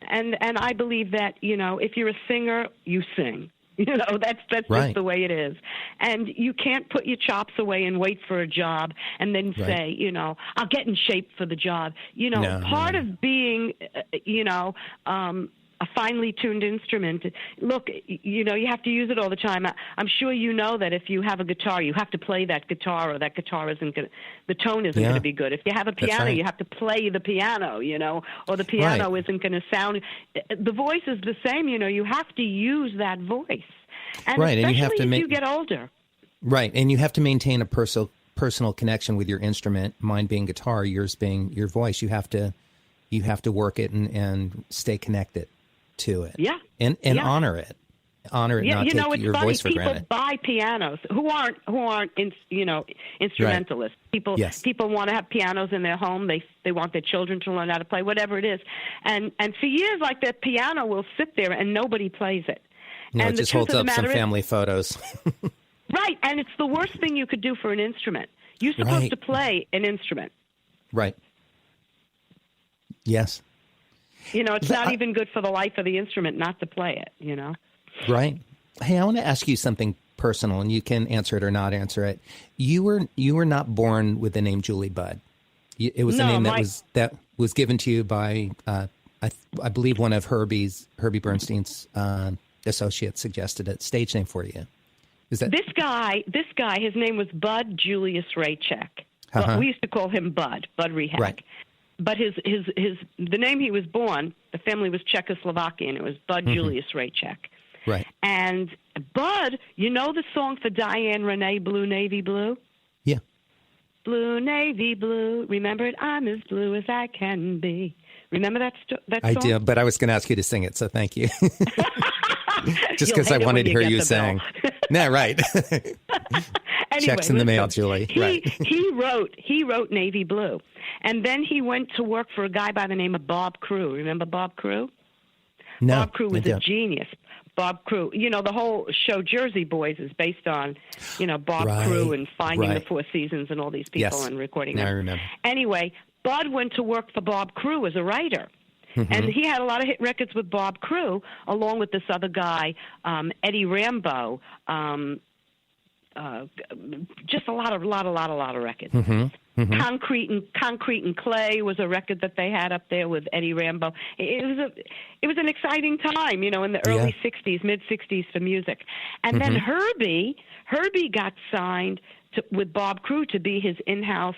Speaker 4: And I believe that, you know, if you're a singer, you sing. You know, that's just the way it is. And you can't put your chops away and wait for a job and then say, you know, I'll get in shape for the job. You know, part of being, you know, a finely tuned instrument. Look, you know, you have to use it all the time. I'm sure you know that if you have a guitar, you have to play that guitar, or that guitar isn't going to, the tone isn't going to be good. If you have a piano, you have to play the piano, you know, or the piano isn't going to sound. The voice is the same, you know, you have to use that voice. And especially
Speaker 3: and you have to
Speaker 4: if you get older.
Speaker 3: Right, and you have to maintain a personal connection with your instrument, mine being guitar, yours being your voice. You have to work it and stay connected to it.
Speaker 4: Yeah.
Speaker 3: And honor it. Honor it, not
Speaker 4: you know,
Speaker 3: take
Speaker 4: it's
Speaker 3: your
Speaker 4: funny.
Speaker 3: voice for
Speaker 4: People
Speaker 3: granted.
Speaker 4: buy pianos who aren't you know, instrumentalists. People want to have pianos in their home. They want their children to learn how to play, whatever it is. And for years, like, that piano will sit there and nobody plays it.
Speaker 3: No,
Speaker 4: and
Speaker 3: it just holds up some family photos.
Speaker 4: Right, and it's the worst thing you could do for an instrument. You're supposed to play an instrument.
Speaker 3: Right. Yes.
Speaker 4: You know, it's not even good for the life of the instrument not to play it, you know.
Speaker 3: Right. Hey, I want to ask you something personal, and you can answer it or not answer it. You were not born with the name Julie Budd. It was a name that was given to you by I believe one of Herbie Bernstein's associates suggested it. Stage name for you. Is that
Speaker 4: this guy? His name was Bud Julius Raychek. Well, we used to call him Bud Rehak. Right. But the name he was born, the family was Czechoslovakian. It was Bud Julius Raychek.
Speaker 3: Right.
Speaker 4: And Bud, you know the song for Diane Renee, Blue Navy Blue?
Speaker 3: Yeah.
Speaker 4: Blue Navy Blue. Remember it? I'm as blue as I can be. Remember that song?
Speaker 3: I do, but I was going to ask you to sing it, so thank you. Just because I wanted to hear you sing. No, right.
Speaker 4: Anyway,
Speaker 3: checks in the mail, Julie.
Speaker 4: He wrote Navy Blue, and then he went to work for a guy by the name of Bob Crew. Remember Bob Crew?
Speaker 3: No,
Speaker 4: Bob Crew was a genius. Bob Crew. You know, the whole show Jersey Boys is based on, you know, Bob Crew and finding the Four Seasons and all these people and recording them.
Speaker 3: I remember.
Speaker 4: Anyway, Bud went to work for Bob Crew as a writer. And he had a lot of hit records with Bob Crew, along with this other guy, Eddie Rambo. Just a lot of records. Concrete and Clay was a record that they had up there with Eddie Rambo. It was an exciting time, you know, in the early '60s, mid '60s for music. And then Herbie got signed with Bob Crew to be his in-house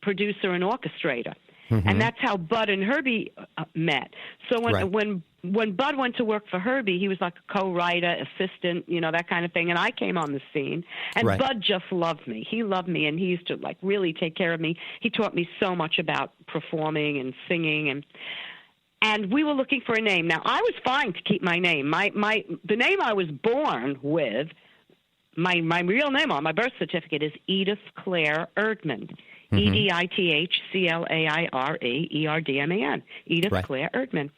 Speaker 4: producer and orchestrator. And that's how Bud and Herbie met. So when Bud went to work for Herbie, he was like a co-writer, assistant, you know, that kind of thing. And I came on the scene, and Bud just loved me. He loved me, and he used to like really take care of me. He taught me so much about performing and singing, and we were looking for a name. Now I was fine to keep my name. The name I was born with, my real name on my birth certificate is Edith Claire Erdman. EdithClaire-Erdman. Edith Claire Erdman.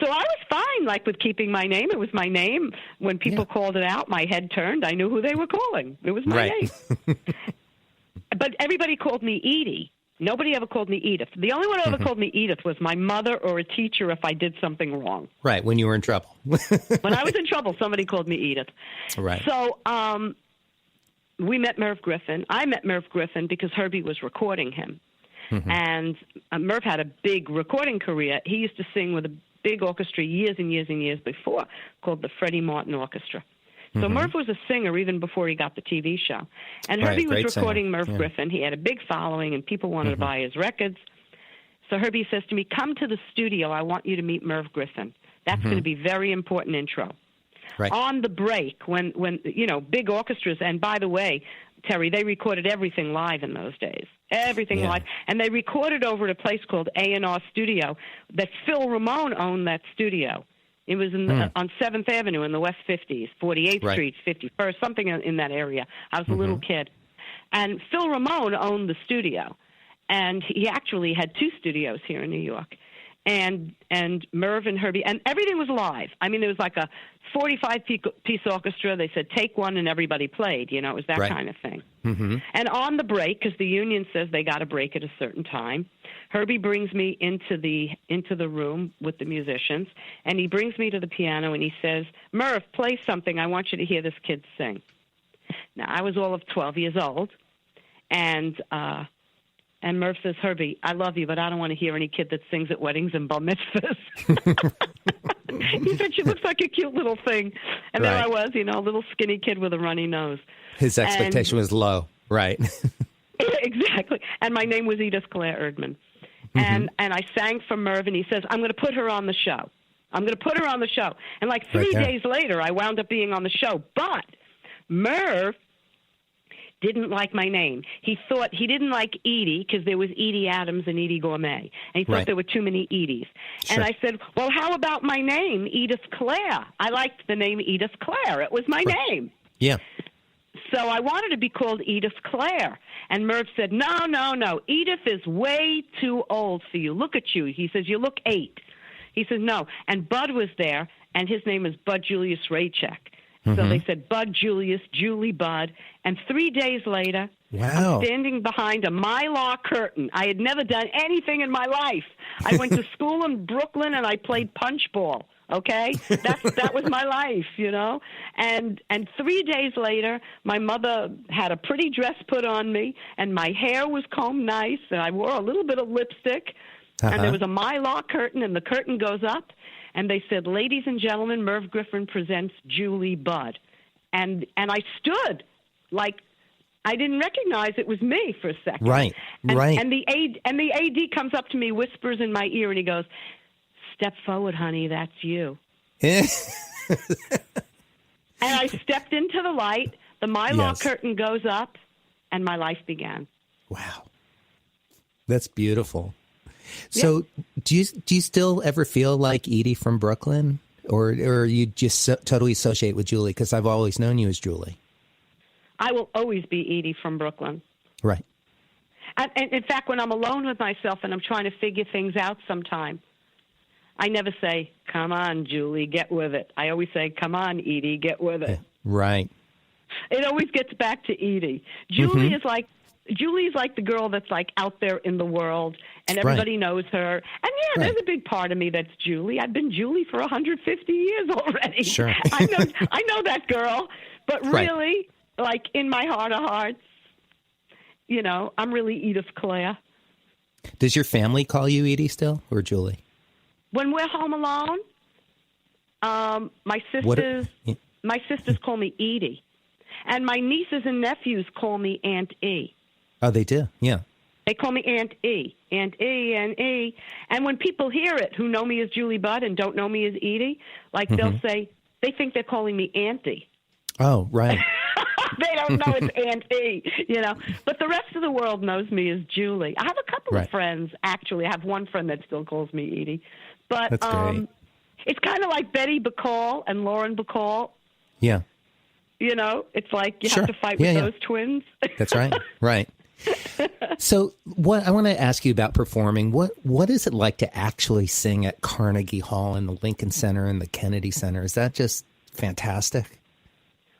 Speaker 4: So I was fine, like, with keeping my name. It was my name. When people called it out, my head turned. I knew who they were calling. It was my name. But everybody called me Edie. Nobody ever called me Edith. The only one who ever called me Edith was my mother or a teacher if I did something wrong.
Speaker 3: Right, when you were in trouble.
Speaker 4: When I was in trouble, somebody called me Edith.
Speaker 3: Right.
Speaker 4: So, we met Merv Griffin. I met Merv Griffin because Herbie was recording him. And Merv had a big recording career. He used to sing with a big orchestra years and years and years before called the Freddie Martin Orchestra. So Merv was a singer even before he got the TV show. And Herbie was recording Merv Griffin. He had a big following, and people wanted to buy his records. So Herbie says to me, come to the studio. I want you to meet Merv Griffin. That's going to be very important intro. On the break, when you know, big orchestras, and by the way, Terry, they recorded everything live in those days. Everything live. And they recorded over at a place called A&R Studio that Phil Ramone owned that studio. It was on 7th Avenue in the West 50s, 48th Street, 51st, something in that area. I was a little kid. And Phil Ramone owned the studio. And he actually had 2 studios here in New York. And Merv and Herbie, and everything was live. I mean, it was like a 45-piece orchestra. They said, take one, and everybody played. You know, it was that kind of thing. And on the break, because the union says they got to break at a certain time, Herbie brings me into the room with the musicians, and he brings me to the piano, and he says, Merv, play something. I want you to hear this kid sing. Now, I was all of 12 years old, and Merv says, Herbie, I love you, but I don't want to hear any kid that sings at weddings and bar mitzvahs. He said, she looks like a cute little thing. And there I was, you know, a little skinny kid with a runny nose.
Speaker 3: His expectation was low, right?
Speaker 4: Exactly. And my name was Edith Claire Erdman. And I sang for Merv, and he says, I'm going to put her on the show. I'm going to put her on the show. And like 3 days later, I wound up being on the show. But Merv didn't like my name. He thought he didn't like Edie because there was Edie Adams and Edie Gourmet. And he thought there were too many Edies. And I said, well, how about my name, Edith Claire? I liked the name Edith Claire. It was my name.
Speaker 3: Yeah.
Speaker 4: So I wanted to be called Edith Claire. And Merv said, no. Edith is way too old for you. Look at you. He says, you look 8. He says, no. And Bud was there, and his name is Bud Julius Raychek. So they said, Bud Julius, Julie Bud. And 3 days later, I'm standing behind a Mylar curtain. I had never done anything in my life. I went to school in Brooklyn, and I played punch ball, okay? That was my life, you know? And 3 days later, my mother had a pretty dress put on me, and my hair was combed nice, and I wore a little bit of lipstick. And there was a Mylar curtain, and the curtain goes up. And they said, ladies and gentlemen, Merv Griffin presents Julie Bud. And I stood like I didn't recognize it was me for a second.
Speaker 3: Right.
Speaker 4: And the AD comes up to me, whispers in my ear, and he goes, step forward, honey, that's you. And I stepped into the light, the Mylar curtain goes up, and my life began.
Speaker 3: Wow. That's beautiful. So do you still ever feel like Edie from Brooklyn? Or you just totally associate with Julie? Because I've always known you as Julie.
Speaker 4: I will always be Edie from Brooklyn.
Speaker 3: Right.
Speaker 4: And in fact, when I'm alone with myself and I'm trying to figure things out sometime, I never say come on, Julie, get with it. I always say, come on, Edie, get with it.
Speaker 3: Right.
Speaker 4: It always gets back to Edie. Julie's like the girl that's like out there in the world, and everybody knows her. And there's a big part of me that's Julie. I've been Julie for 150 years already.
Speaker 3: Sure.
Speaker 4: I know that girl. But really, like in my heart of hearts, I'm really Edith Clare.
Speaker 3: Does your family call you Edie still, or Julie?
Speaker 4: When we're home alone, my sisters call me Edie. And my nieces and nephews call me Aunt E.
Speaker 3: Oh, they do? Yeah.
Speaker 4: They call me Aunt E. Aunt E, Aunt E. And when people hear it who know me as Julie Budd and don't know me as Edie, they'll say, they think they're calling me Auntie.
Speaker 3: Oh, right.
Speaker 4: They don't know it's Aunt E, But the rest of the world knows me as Julie. I have a couple of friends, actually. I have one friend that still calls me Edie. But
Speaker 3: that's great.
Speaker 4: It's kind of like Betty Bacall and Lauren Bacall.
Speaker 3: Yeah.
Speaker 4: It's like you have to fight with those twins.
Speaker 3: That's right. Right. So what I want to ask you about performing, what is it like to actually sing at Carnegie Hall and the Lincoln Center and the Kennedy Center? Is that just fantastic?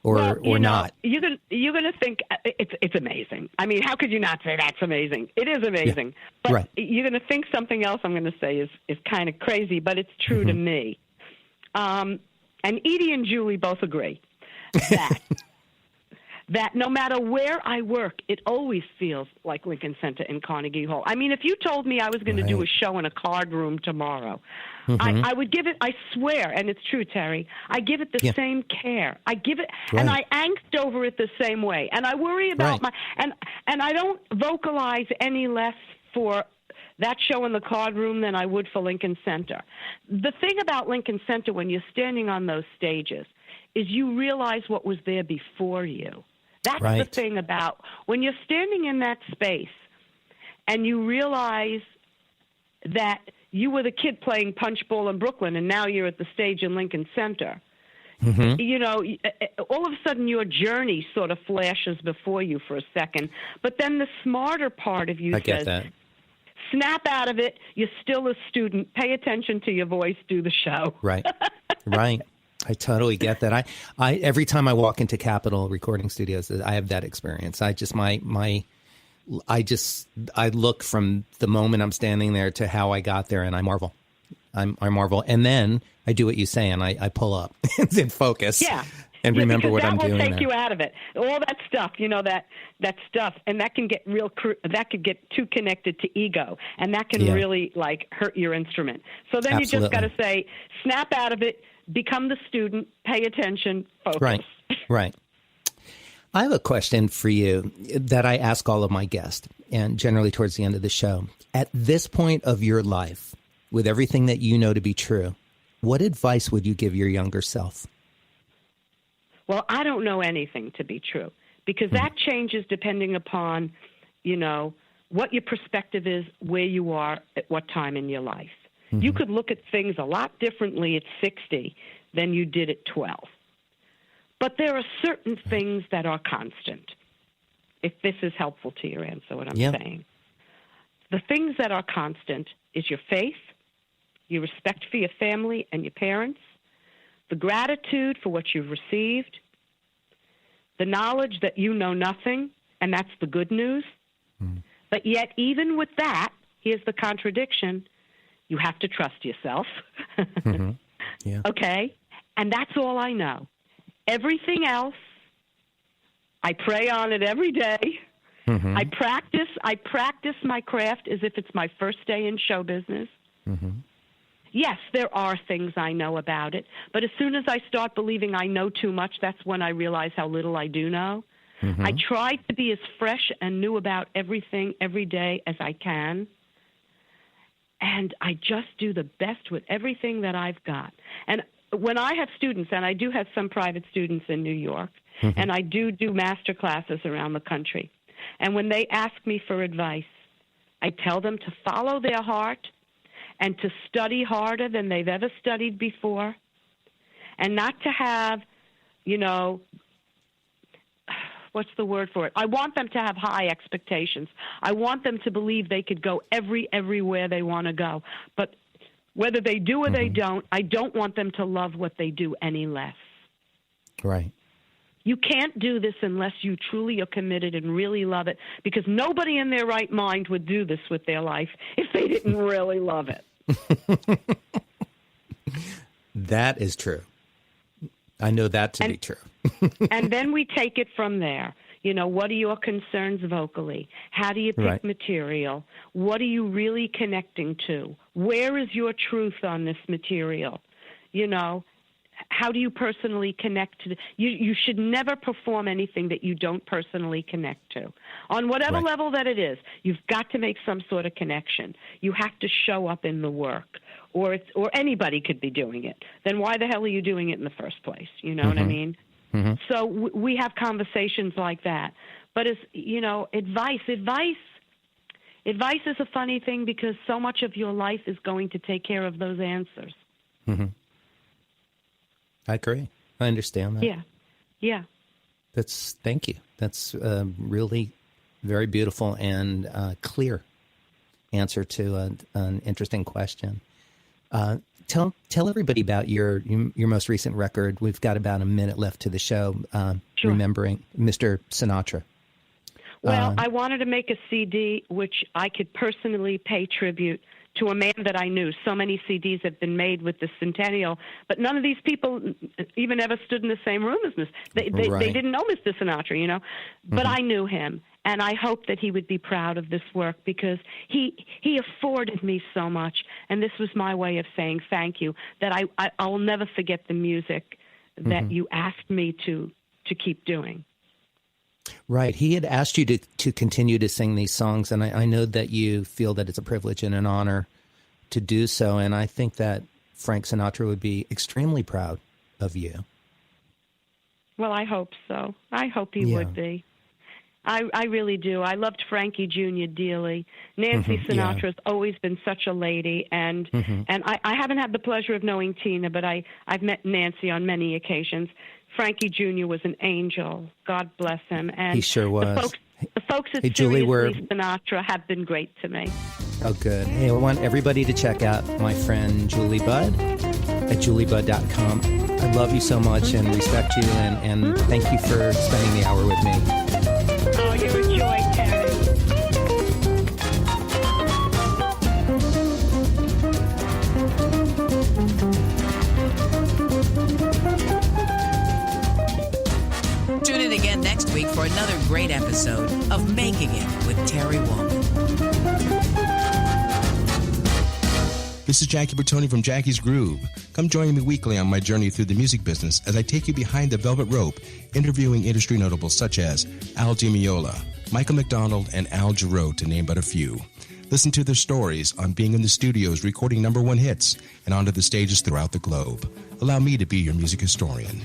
Speaker 3: Or not? You're
Speaker 4: gonna think it's amazing. I mean, how could you not say that's amazing? It is amazing. Yeah. But you're gonna think something else I'm gonna say is kind of crazy, but it's true to me. And Edie and Julie both agree that no matter where I work, it always feels like Lincoln Center and Carnegie Hall. I mean, if you told me I was going to do a show in a card room tomorrow, I would give it, I swear, and it's true, Terry, I give it the same care. I give it, and I angst over it the same way. And I worry about and I don't vocalize any less for that show in the card room than I would for Lincoln Center. The thing about Lincoln Center when you're standing on those stages is you realize what was there before you. That's the thing about when you're standing in that space and you realize that you were the kid playing punchball in Brooklyn and now you're at the stage in Lincoln Center. All of a sudden your journey sort of flashes before you for a second. But then the smarter part of you says, snap out of it. You're still a student. Pay attention to your voice. Do the show. Right.
Speaker 3: I totally get that. I every time I walk into Capitol recording studios, I have that experience. I look from the moment I'm standing there to how I got there, and I marvel. I marvel, and then I do what you say, and I pull up and focus.
Speaker 4: Yeah.
Speaker 3: And remember what I'm doing.
Speaker 4: That will take you out of it. All that stuff, that stuff, and that can get that could get too connected to ego, and that can really hurt your instrument. So then you just got to say, snap out of it. Become the student, pay attention, focus.
Speaker 3: Right. I have a question for you that I ask all of my guests, and generally towards the end of the show. At this point of your life, with everything that you know to be true, what advice would you give your younger self?
Speaker 4: Well, I don't know anything to be true, because that changes depending upon, what your perspective is, where you are, at what time in your life. You could look at things a lot differently at 60 than you did at 12. But there are certain things that are constant, if this is helpful to your answer, what I'm saying. The things that are constant is your faith, your respect for your family and your parents, the gratitude for what you've received, the knowledge that you know nothing, and that's the good news. But yet, even with that, here's the contradiction. You have to trust yourself. Okay? And that's all I know. Everything else, I pray on it every day. I practice my craft as if it's my first day in show business. Yes, there are things I know about it, but as soon as I start believing I know too much, that's when I realize how little I do know. I try to be as fresh and new about everything every day as I can. And I just do the best with everything that I've got. And when I have students, and I do have some private students in New York, and I do master classes around the country, and when they ask me for advice, I tell them to follow their heart and to study harder than they've ever studied before, and not to have, what's the word for it? I want them to have high expectations. I want them to believe they could go everywhere they want to go. But Whether they do or they don't, I don't want them to love what they do any less.
Speaker 3: Right.
Speaker 4: You can't do this unless you truly are committed and really love it, because nobody in their right mind would do this with their life if they didn't really love it.
Speaker 3: That is true. I know that to be true.
Speaker 4: And then we take it from there. You know, what are your concerns vocally? How do you pick material? What are you really connecting to? Where is your truth on this material? You know, how do you personally connect to you should never perform anything that you don't personally connect to. On whatever level that it is, you've got to make some sort of connection. You have to show up in the work. Or anybody could be doing it. Then why the hell are you doing it in the first place? You know what I mean? So we have conversations like that. But as you know, advice is a funny thing, because so much of your life is going to take care of those answers.
Speaker 3: I agree. I understand that.
Speaker 4: Yeah.
Speaker 3: Thank you. That's really very beautiful and clear answer to an interesting question. Tell everybody about your most recent record. We've got about a minute left to the show. Remembering Mr. Sinatra.
Speaker 4: Well, I wanted to make a CD which I could personally pay tribute to a man that I knew. So many CDs have been made with the centennial, but none of these people even ever stood in the same room as Mr. They didn't know Mr. Sinatra, you know. But I knew him, and I hope that he would be proud of this work, because he afforded me so much, and this was my way of saying thank you, that I will never forget the music that you asked me to keep doing.
Speaker 3: Right. He had asked you to continue to sing these songs, and I know that you feel that it's a privilege and an honor to do so, and I think that Frank Sinatra would be extremely proud of you. Well,
Speaker 4: I hope so. I hope he would be. I really do. I loved Frankie Jr. dearly. Nancy Sinatra's always been such a lady, and I haven't had the pleasure of knowing Tina, but I've met Nancy on many occasions. Frankie Jr. was an angel. God bless him. And
Speaker 3: he sure was.
Speaker 4: The folks at
Speaker 3: Julie,
Speaker 4: Seriously Sinatra have been great to me.
Speaker 3: Oh, good. Hey, I want everybody to check out my friend Julie Budd at juliebud.com. I love you so much and respect you, and thank you for spending the hour with me.
Speaker 4: Oh, you're a joy, Terry.
Speaker 1: Tune in again next week for another great episode of Making It with Terry Woman.
Speaker 8: This is Jackie Bertoni from Jackie's Groove. Come join me weekly on my journey through the music business as I take you behind the velvet rope, interviewing industry notables such as Al Di Meola, Michael McDonald, and Al Jarreau, to name but a few. Listen to their stories on being in the studios recording #1 hits and onto the stages throughout the globe. Allow me to be your music historian.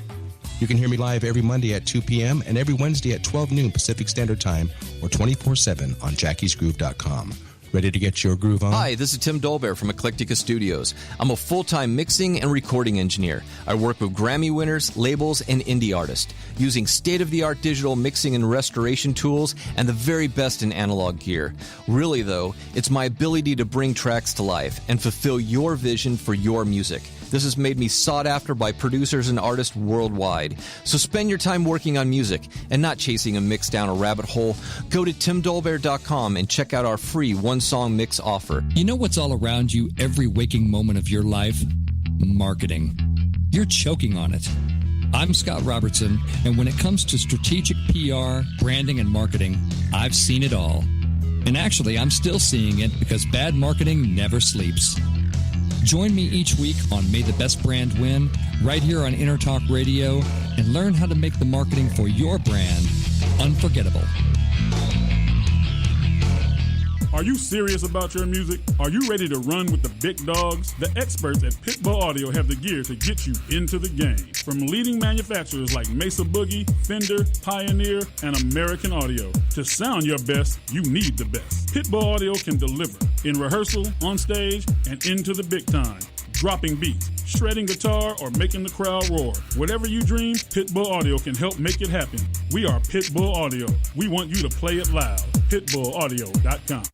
Speaker 8: You can hear me live every Monday at 2 p.m. and every Wednesday at 12 noon Pacific Standard Time, or 24/7 on jackiesgroove.com. Ready to get your groove on?
Speaker 7: Hi, this is Tim Dolbear from Eclectica Studios. I'm a full-time mixing and recording engineer. I work with Grammy winners, labels, and indie artists, using state-of-the-art digital mixing and restoration tools and the very best in analog gear. Really, though, it's my ability to bring tracks to life and fulfill your vision for your music. This has made me sought after by producers and artists worldwide. So spend your time working on music and not chasing a mix down a rabbit hole. Go to timdolbear.com and check out our free one-song mix offer.
Speaker 6: You know what's all around you every waking moment of your life? Marketing. You're choking on it. I'm Scott Robertson, and when it comes to strategic PR, branding, and marketing, I've seen it all. And actually, I'm still seeing it, because bad marketing never sleeps. Join me each week on May the Best Brand Win, right here on Intertalk Radio, and learn how to make the marketing for your brand unforgettable.
Speaker 5: Are you serious about your music? Are you ready to run with the big dogs? The experts at Pitbull Audio have the gear to get you into the game. From leading manufacturers like Mesa Boogie, Fender, Pioneer, and American Audio. To sound your best, you need the best. Pitbull Audio can deliver in rehearsal, on stage, and into the big time. Dropping beats, shredding guitar, or making the crowd roar. Whatever you dream, Pitbull Audio can help make it happen. We are Pitbull Audio. We want you to play it loud. Pitbullaudio.com.